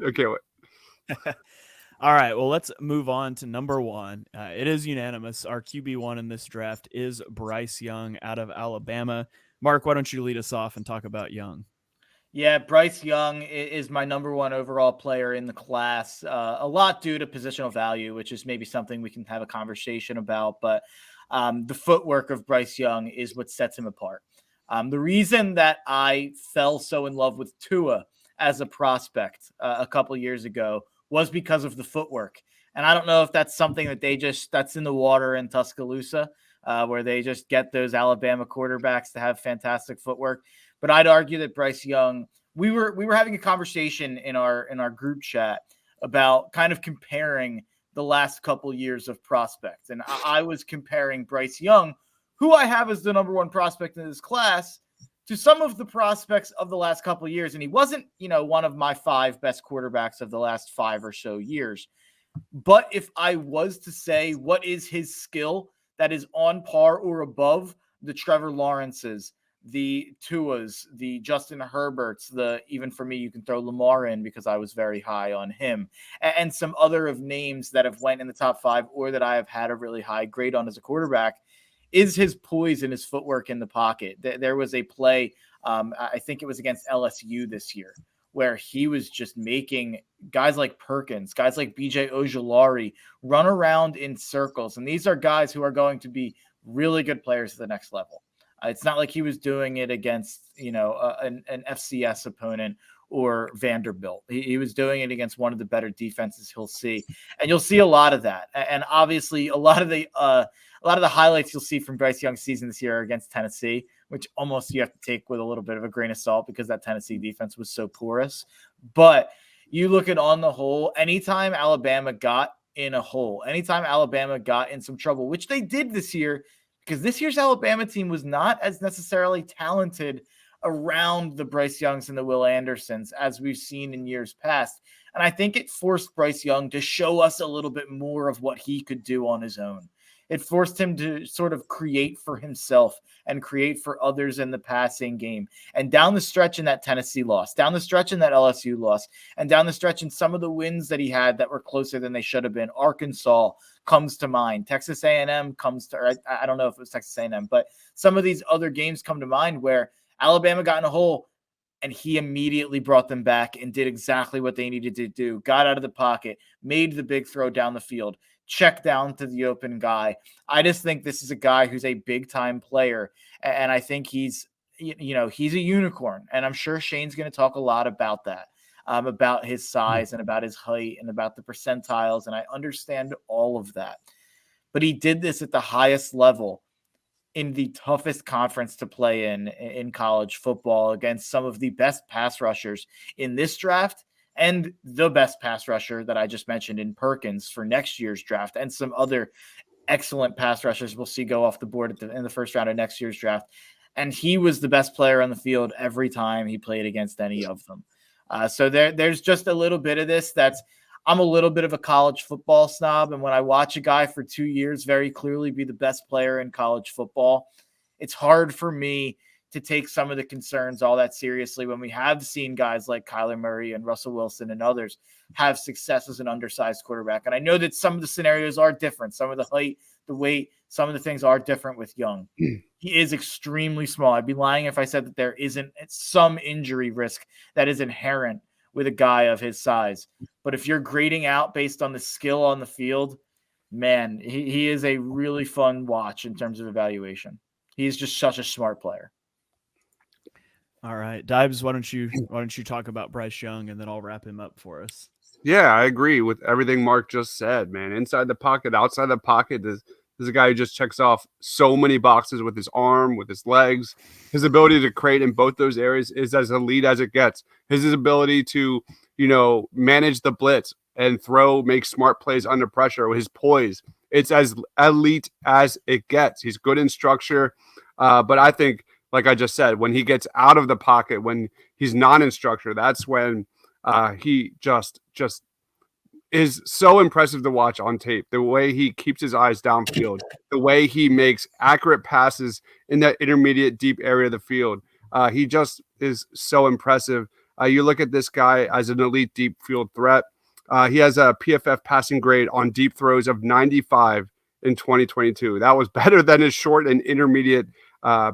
All right, well, let's move on to number 1. It is unanimous. Our QB1 in this draft is Bryce Young out of Alabama. Mark, why don't you lead us off and talk about Young? Yeah, Bryce Young is my number 1 overall player in the class. A lot due to positional value, which is maybe something we can have a conversation about. But the footwork of Bryce Young is what sets him apart. The reason that I fell so in love with Tua as a prospect a couple years ago was because of the footwork. And I don't know if that's something that that's in the water in Tuscaloosa, where they just get those Alabama quarterbacks to have fantastic footwork. But I'd argue that Bryce Young, we were having a conversation in our group chat about kind of comparing the last couple years of prospects. And I was comparing Bryce Young, who I have as the number 1 prospect in this class, to some of the prospects of the last couple of years. And he wasn't, one of my 5 best quarterbacks of the last 5 or so years. But if I was to say what is his skill that is on par or above the Trevor Lawrences, the Tuas, the Justin Herberts, even for me, you can throw Lamar in because I was very high on him, and some other of names that have went in the top 5 or that I have had a really high grade on as a quarterback, is his poise and his footwork in the pocket. There was a play, I think it was against LSU this year, where he was just making guys like Perkins, guys like BJ Ojulari run around in circles. And these are guys who are going to be really good players at the next level. It's not like he was doing it against, an FCS opponent or Vanderbilt. He was doing it against one of the better defenses he'll see. And you'll see a lot of that. And obviously a lot of the highlights you'll see from Bryce Young's season this year are against Tennessee, which almost you have to take with a little bit of a grain of salt because that Tennessee defense was so porous. But you look at on the whole, anytime Alabama got in a hole, anytime Alabama got in some trouble, which they did this year, because this year's Alabama team was not as necessarily talented around the Bryce Youngs and the Will Andersons as we've seen in years past. And I think it forced Bryce Young to show us a little bit more of what he could do on his own. It forced him to sort of create for himself and create for others in the passing game. And down the stretch in that Tennessee loss, down the stretch in that LSU loss, and down the stretch in some of the wins that he had that were closer than they should have been, Arkansas comes to mind. Texas A&M comes to, or I don't know if it was Texas A&M, but some of these other games come to mind where Alabama got in a hole and he immediately brought them back and did exactly what they needed to do. Got out of the pocket, made the big throw down the field, check down to the open guy. I just think this is a guy who's a big time player. And I think he's a unicorn. And I'm sure Shane's going to talk a lot about that, about his size and about his height and about the percentiles. And I understand all of that, but he did this at the highest level in the toughest conference to play in college football against some of the best pass rushers in this draft and the best pass rusher that I just mentioned in Perkins for next year's draft, and some other excellent pass rushers we'll see go off the board in the first round of next year's draft. And he was the best player on the field every time he played against any of them. So there's just a little bit of this that's, I'm a little bit of a college football snob, and when I watch a guy for 2 years very clearly be the best player in college football, it's hard for me to take some of the concerns all that seriously when we have seen guys like Kyler Murray and Russell Wilson and others have success as an undersized quarterback. And I know that some of the scenarios are different. Some of the height, the weight, some of the things are different with Young. He is extremely small. I'd be lying if I said that there isn't some injury risk that is inherent with a guy of his size. But if you're grading out based on the skill on the field, man, he is a really fun watch in terms of evaluation. He's just such a smart player. All right, Dibes, why don't you talk about Bryce Young, and then I'll wrap him up for us. Yeah, I agree with everything Mark just said, man. Inside the pocket, outside the pocket, this is a guy who just checks off so many boxes with his arm, with his legs. His ability to create in both those areas is as elite as it gets. His ability to, manage the blitz and make smart plays under pressure, his poise, it's as elite as it gets. He's good in structure, but I think, like I just said, when he gets out of the pocket, when he's not in structure, that's when he just is so impressive to watch on tape. The way he keeps his eyes downfield, the way he makes accurate passes in that intermediate deep area of the field. He just is so impressive. You look at this guy as an elite deep field threat. He has a PFF passing grade on deep throws of 95 in 2022. That was better than his short and intermediate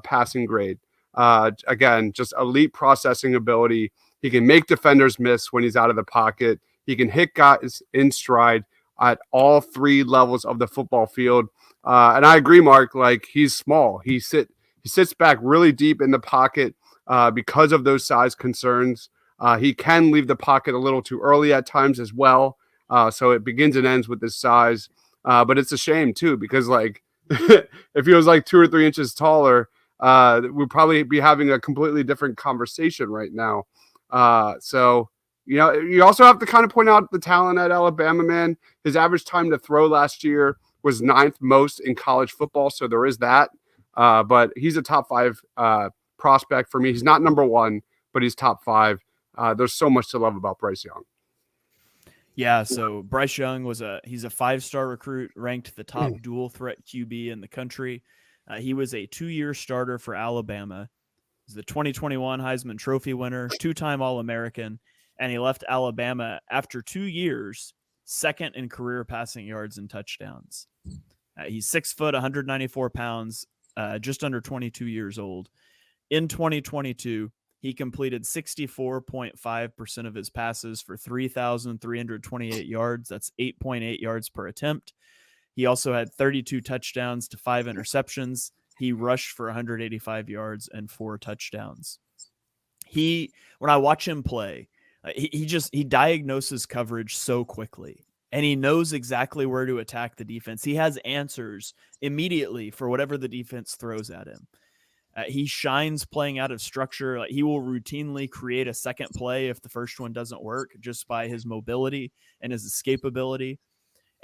passing grade. Again, just elite processing ability. He can make defenders miss when he's out of the pocket. He can hit guys in stride at all three levels of the football field. And I agree, Mark, like he's small. He sits back really deep in the pocket because of those size concerns. He can leave the pocket a little too early at times as well. So it begins and ends with his size. But it's a shame too, because like if he was like 2 or 3 inches taller, we'd probably be having a completely different conversation right now. So you also have to kind of point out the talent at Alabama, man. His average time to throw last year was 9th most in college football. So there is that. But he's a top 5 prospect for me. He's not number 1, but he's top 5. There's so much to love about Bryce Young. Yeah, so Bryce Young he's a 5-star recruit, ranked the top dual threat QB in the country. He was a 2-year starter for Alabama. He's the 2021 Heisman Trophy winner, 2-time All-American, and he left Alabama after 2 years, 2nd in career passing yards and touchdowns. He's 6 foot, 194 pounds, just under 22 years old. In 2022, he completed 64.5% of his passes for 3,328 yards. That's 8.8 yards per attempt. He also had 32 touchdowns to 5 interceptions. He rushed for 185 yards and 4 touchdowns. When I watch him play, he diagnoses coverage so quickly, and he knows exactly where to attack the defense. He has answers immediately for whatever the defense throws at him. He shines playing out of structure. Like, he will routinely create a second play if the first one doesn't work, just by his mobility and his escapability.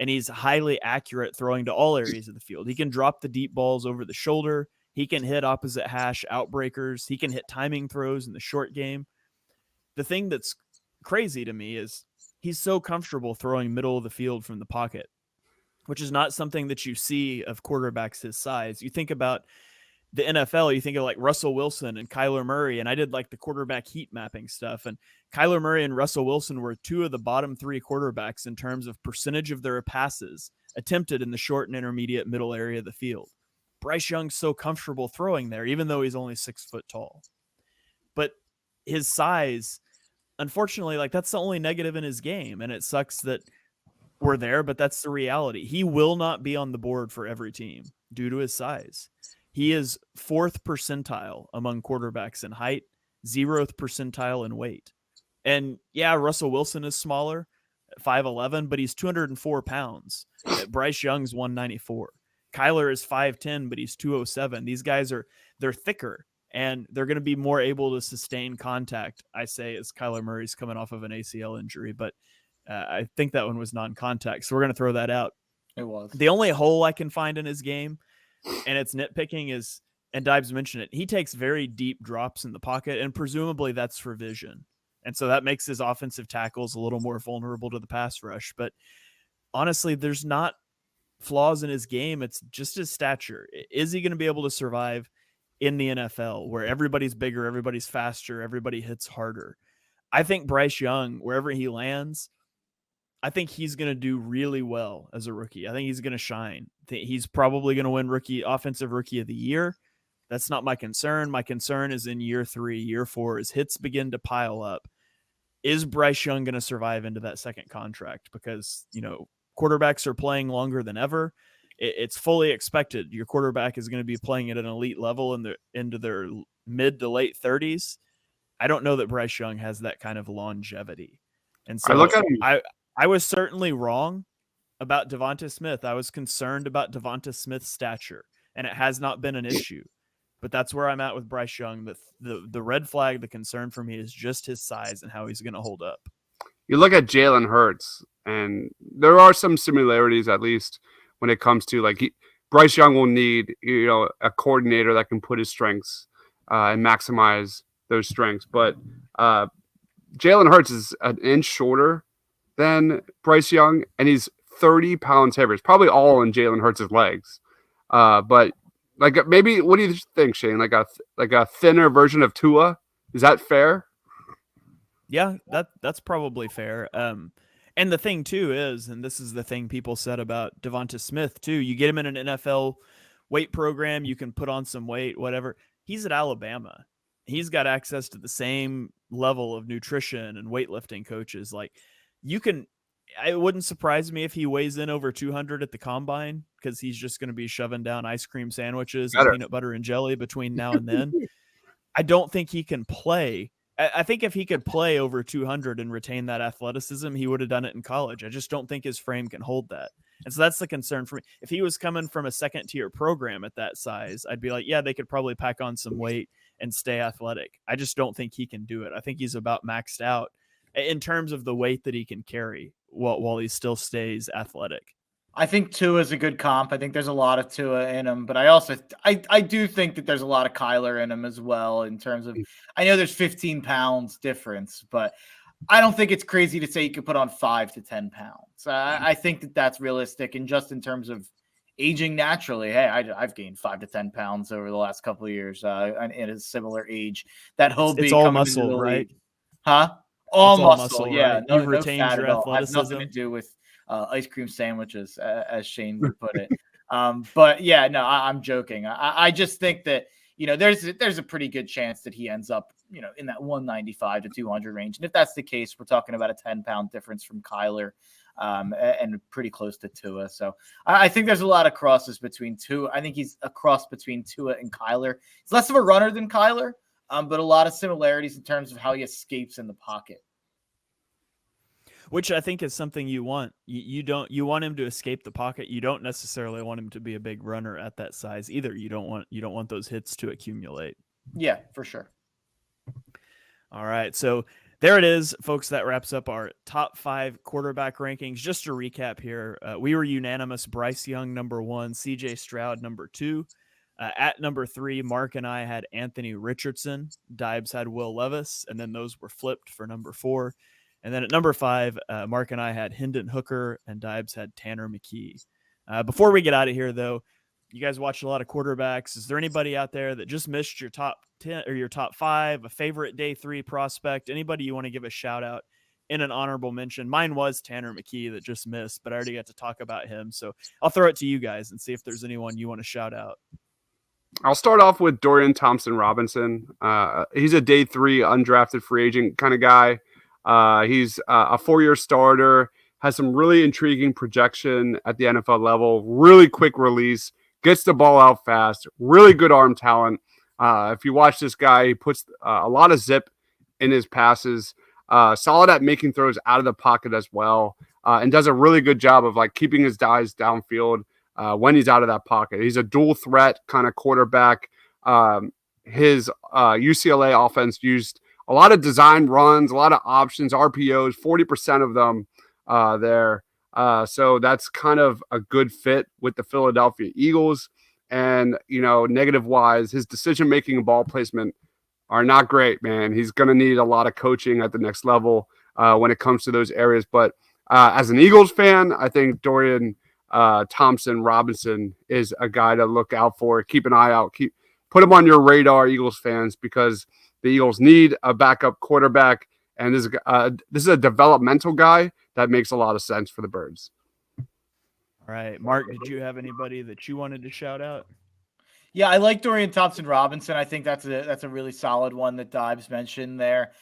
And he's highly accurate throwing to all areas of the field. He can drop the deep balls over the shoulder. He can hit opposite hash outbreakers. He can hit timing throws in the short game. The thing that's crazy to me is he's so comfortable throwing middle of the field from the pocket, which is not something that you see of quarterbacks his size. You think about the NFL, you think of like Russell Wilson and Kyler Murray, and I did like the quarterback heat mapping stuff. And Kyler Murray and Russell Wilson were 2 of the bottom 3 quarterbacks in terms of percentage of their passes attempted in the short and intermediate middle area of the field. Bryce Young's so comfortable throwing there, even though he's only 6 foot tall. But his size, unfortunately, like that's the only negative in his game. And it sucks that we're there, but that's the reality. He will not be on the board for every team due to his size. He is 4th percentile among quarterbacks in height, 0th percentile in weight. And yeah, Russell Wilson is smaller, 5'11", but he's 204 pounds. Bryce Young's 194. Kyler is 5'10", but he's 207. These guys they're thicker, and they're going to be more able to sustain contact, I say, as Kyler Murray's coming off of an ACL injury. But I think that one was non-contact, so we're going to throw that out. It was. The only hole I can find in his game, and it's nitpicking, is, and Dibes mentioned it, he takes very deep drops in the pocket, and presumably that's for vision. And so that makes his offensive tackles a little more vulnerable to the pass rush. But honestly, there's not flaws in his game. It's just his stature. Is he going to be able to survive in the NFL where everybody's bigger, everybody's faster, everybody hits harder? I think Bryce Young, wherever he lands, I think he's going to do really well as a rookie. I think he's going to shine. He's probably going to win offensive rookie of the year. That's not my concern. My concern is in year 3, year 4, as hits begin to pile up. Is Bryce Young going to survive into that second contract? Because, quarterbacks are playing longer than ever. It's fully expected. Your quarterback is going to be playing at an elite level into their mid to late 30s. I don't know that Bryce Young has that kind of longevity. And so I was certainly wrong about Devonta Smith. I was concerned about Devonta Smith's stature, and it has not been an issue. But that's where I'm at with Bryce Young. The red flag, the concern for me is just his size and how he's going to hold up. You look at Jalen Hurts, and there are some similarities, at least when it comes to Bryce Young will need a coordinator that can put his strengths and maximize those strengths. But Jalen Hurts is an inch shorter than Bryce Young, and he's 30 pounds heavier. It's probably all in Jalen Hurts' legs. But maybe, what do you think, Shane? Like a thinner version of Tua? Is that fair? Yeah, that's probably fair. And the thing too is, and this is the thing people said about Devonta Smith too, you get him in an NFL weight program, you can put on some weight, whatever. He's at Alabama. He's got access to the same level of nutrition and weightlifting coaches. It wouldn't surprise me if he weighs in over 200 at the combine, because he's just going to be shoving down ice cream sandwiches and peanut butter and jelly between now and then. I don't think he can play. I think if he could play over 200 and retain that athleticism, he would have done it in college. I just don't think his frame can hold that. And so that's the concern for me. If he was coming from a second-tier program at that size, I'd be like, yeah, they could probably pack on some weight and stay athletic. I just don't think he can do it. I think he's about maxed out in terms of the weight that he can carry while he still stays athletic. I think Tua is a good comp. I think there's a lot of Tua in him, but I do think that there's a lot of Kyler in him as well, in terms of, I know there's 15 pounds difference, but I don't think it's crazy to say you could put on 5 to 10 pounds. I think that that's realistic. And just in terms of aging naturally, hey, I've gained 5 to 10 pounds over the last couple of years in a similar age. That whole it's all muscle, right? Huh? All muscle, right? yeah. You've retained your athleticism. Has nothing to do with ice cream sandwiches, as Shane would put it. But yeah, no, I'm joking. I just think that, there's a pretty good chance that he ends up, in that 195 to 200 range. And if that's the case, we're talking about a 10-pound difference from Kyler, and pretty close to Tua. So I think there's a lot of crosses between Tua. I think he's a cross between Tua and Kyler. He's less of a runner than Kyler, but a lot of similarities in terms of how he escapes in the pocket. Which I think is something you want. You want him to escape the pocket. You don't necessarily want him to be a big runner at that size either. You don't want those hits to accumulate. Yeah, for sure. All right. So there it is, folks. That wraps up our top 5 quarterback rankings. Just to recap here, we were unanimous. Bryce Young, number 1, CJ Stroud, number 2. At number 3, Mark and I had Anthony Richardson. Dibes had Will Levis, and then those were flipped for number 4. And then at number 5, Mark and I had Hendon Hooker, and Dibes had Tanner McKee. Before we get out of here, though, you guys watch a lot of quarterbacks. Is there anybody out there that just missed your top 10 or your top 5, a favorite day 3 prospect? Anybody you want to give a shout out in an honorable mention? Mine was Tanner McKee that just missed, but I already got to talk about him. So I'll throw it to you guys and see if there's anyone you want to shout out. I'll start off with Dorian Thompson-Robinson. He's a day 3 undrafted free agent kind of guy. He's a 4-year starter, has some really intriguing projection at the NFL level, really quick release, gets the ball out fast, really good arm talent. If you watch this guy, he puts a lot of zip in his passes, solid at making throws out of the pocket as well, and does a really good job of keeping his guys downfield when he's out of that pocket. He's a dual threat kind of quarterback. His UCLA offense used a lot of design runs, a lot of options, RPOs, 40% of them there. So that's kind of a good fit with the Philadelphia Eagles. And, negative-wise, his decision-making and ball placement are not great, man. He's going to need a lot of coaching at the next level when it comes to those areas. But as an Eagles fan, I think Dorian Thompson Robinson is a guy to look out for. Keep an eye out. Put him on your radar, Eagles fans, because the Eagles need a backup quarterback. And this is a developmental guy that makes a lot of sense for the Birds. All right, Mark, did you have anybody that you wanted to shout out? Yeah, I like Dorian Thompson Robinson. I think that's a really solid one that Deibs mentioned there.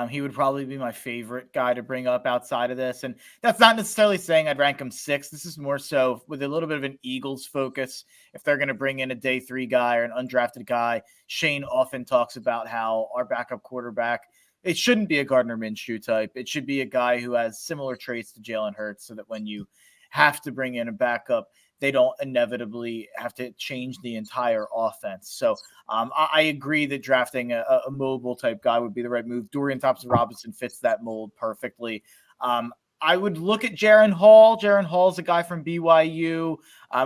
He would probably be my favorite guy to bring up outside of this. And that's not necessarily saying I'd rank him 6th. This is more so with a little bit of an Eagles focus. If they're going to bring in a day 3 guy or an undrafted guy, Shane often talks about how our backup quarterback, it shouldn't be a Gardner Minshew type. It should be a guy who has similar traits to Jalen Hurts, so that when you have to bring in a backup, they don't inevitably have to change the entire offense. So I agree that drafting a mobile type guy would be the right move. Dorian Thompson-Robinson fits that mold perfectly. I would look at Jaren Hall. Jaren Hall is a guy from BYU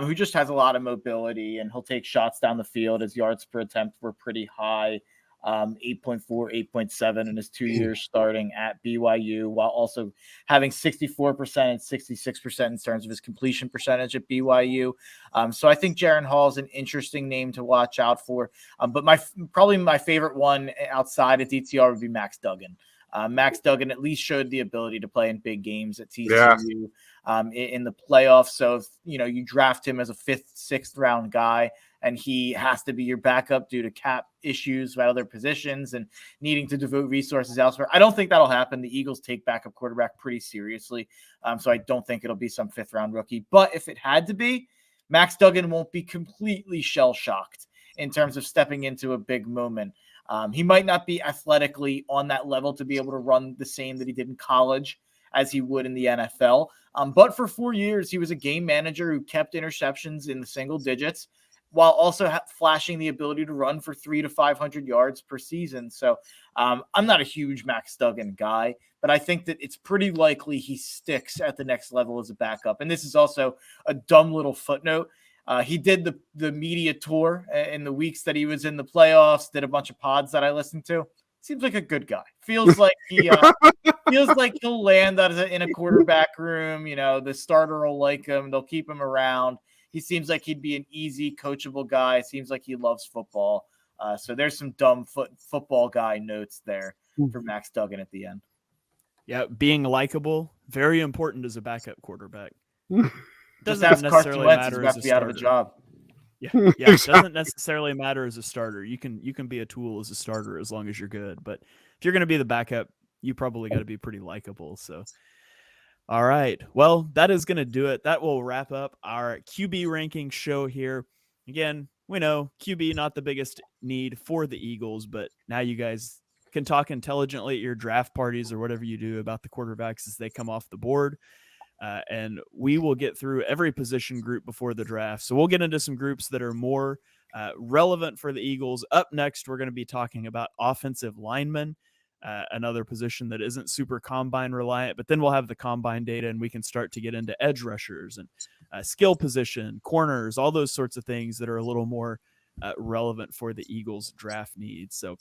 who just has a lot of mobility, and he'll take shots down the field. His yards per attempt were pretty high. 8.4, 8.7 in his 2 years starting at BYU, while also having 64% and 66% in terms of his completion percentage at BYU. So I think Jaren Hall is an interesting name to watch out for. But probably my favorite one outside of DTR would be Max Duggan. Max Duggan at least showed the ability to play in big games at TCU in the playoffs. So if you draft him as a 5th, 6th round guy, and he has to be your backup due to cap issues at other positions and needing to devote resources elsewhere, I don't think that'll happen. The Eagles take backup quarterback pretty seriously. So I don't think it'll be some 5th round rookie. But if it had to be, Max Duggan won't be completely shell-shocked in terms of stepping into a big moment. He might not be athletically on that level to be able to run the same that he did in college as he would in the NFL. But for 4 years, he was a game manager who kept interceptions in the single digits, while also flashing the ability to run for 300 to 500 yards per season. So I'm not a huge Max Duggan guy, but I think that it's pretty likely he sticks at the next level as a backup. And this is also a dumb little footnote. He did the media tour in the weeks that he was in the playoffs, did a bunch of pods that I listened to. Seems like a good guy. Feels like he feels like he'll land in a quarterback room. The starter will like him. They'll keep him around. He seems like he'd be an easy, coachable guy. Seems like he loves football. So there's some dumb football guy notes there for Max Duggan at the end. Yeah, being likable, very important as a backup quarterback. Doesn't necessarily matter as a starter. Out of a job. Yeah, it doesn't necessarily matter as a starter. You can be a tool as a starter as long as you're good. But if you're going to be the backup, you probably got to be pretty likable. So. All right. Well, that is going to do it. That will wrap up our QB ranking show here. Again, we know QB not the biggest need for the Eagles, but now you guys can talk intelligently at your draft parties or whatever you do about the quarterbacks as they come off the board. And we will get through every position group before the draft. So we'll get into some groups that are more relevant for the Eagles. Up next, we're going to be talking about offensive linemen. Another position that isn't super combine reliant, but then we'll have the combine data and we can start to get into edge rushers and skill position, corners, all those sorts of things that are a little more relevant for the Eagles draft needs. So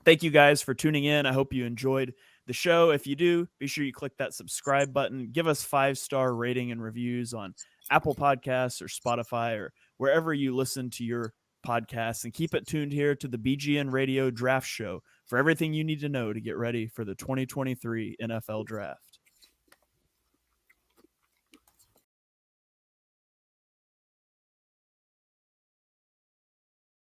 thank you guys for tuning in. I hope you enjoyed the show. If you do, be sure you click that subscribe button, give us 5-star rating and reviews on Apple Podcasts or Spotify or wherever you listen to your podcasts, and keep it tuned here to the BGN Radio Draft Show for everything you need to know to get ready for the 2023 NFL Draft.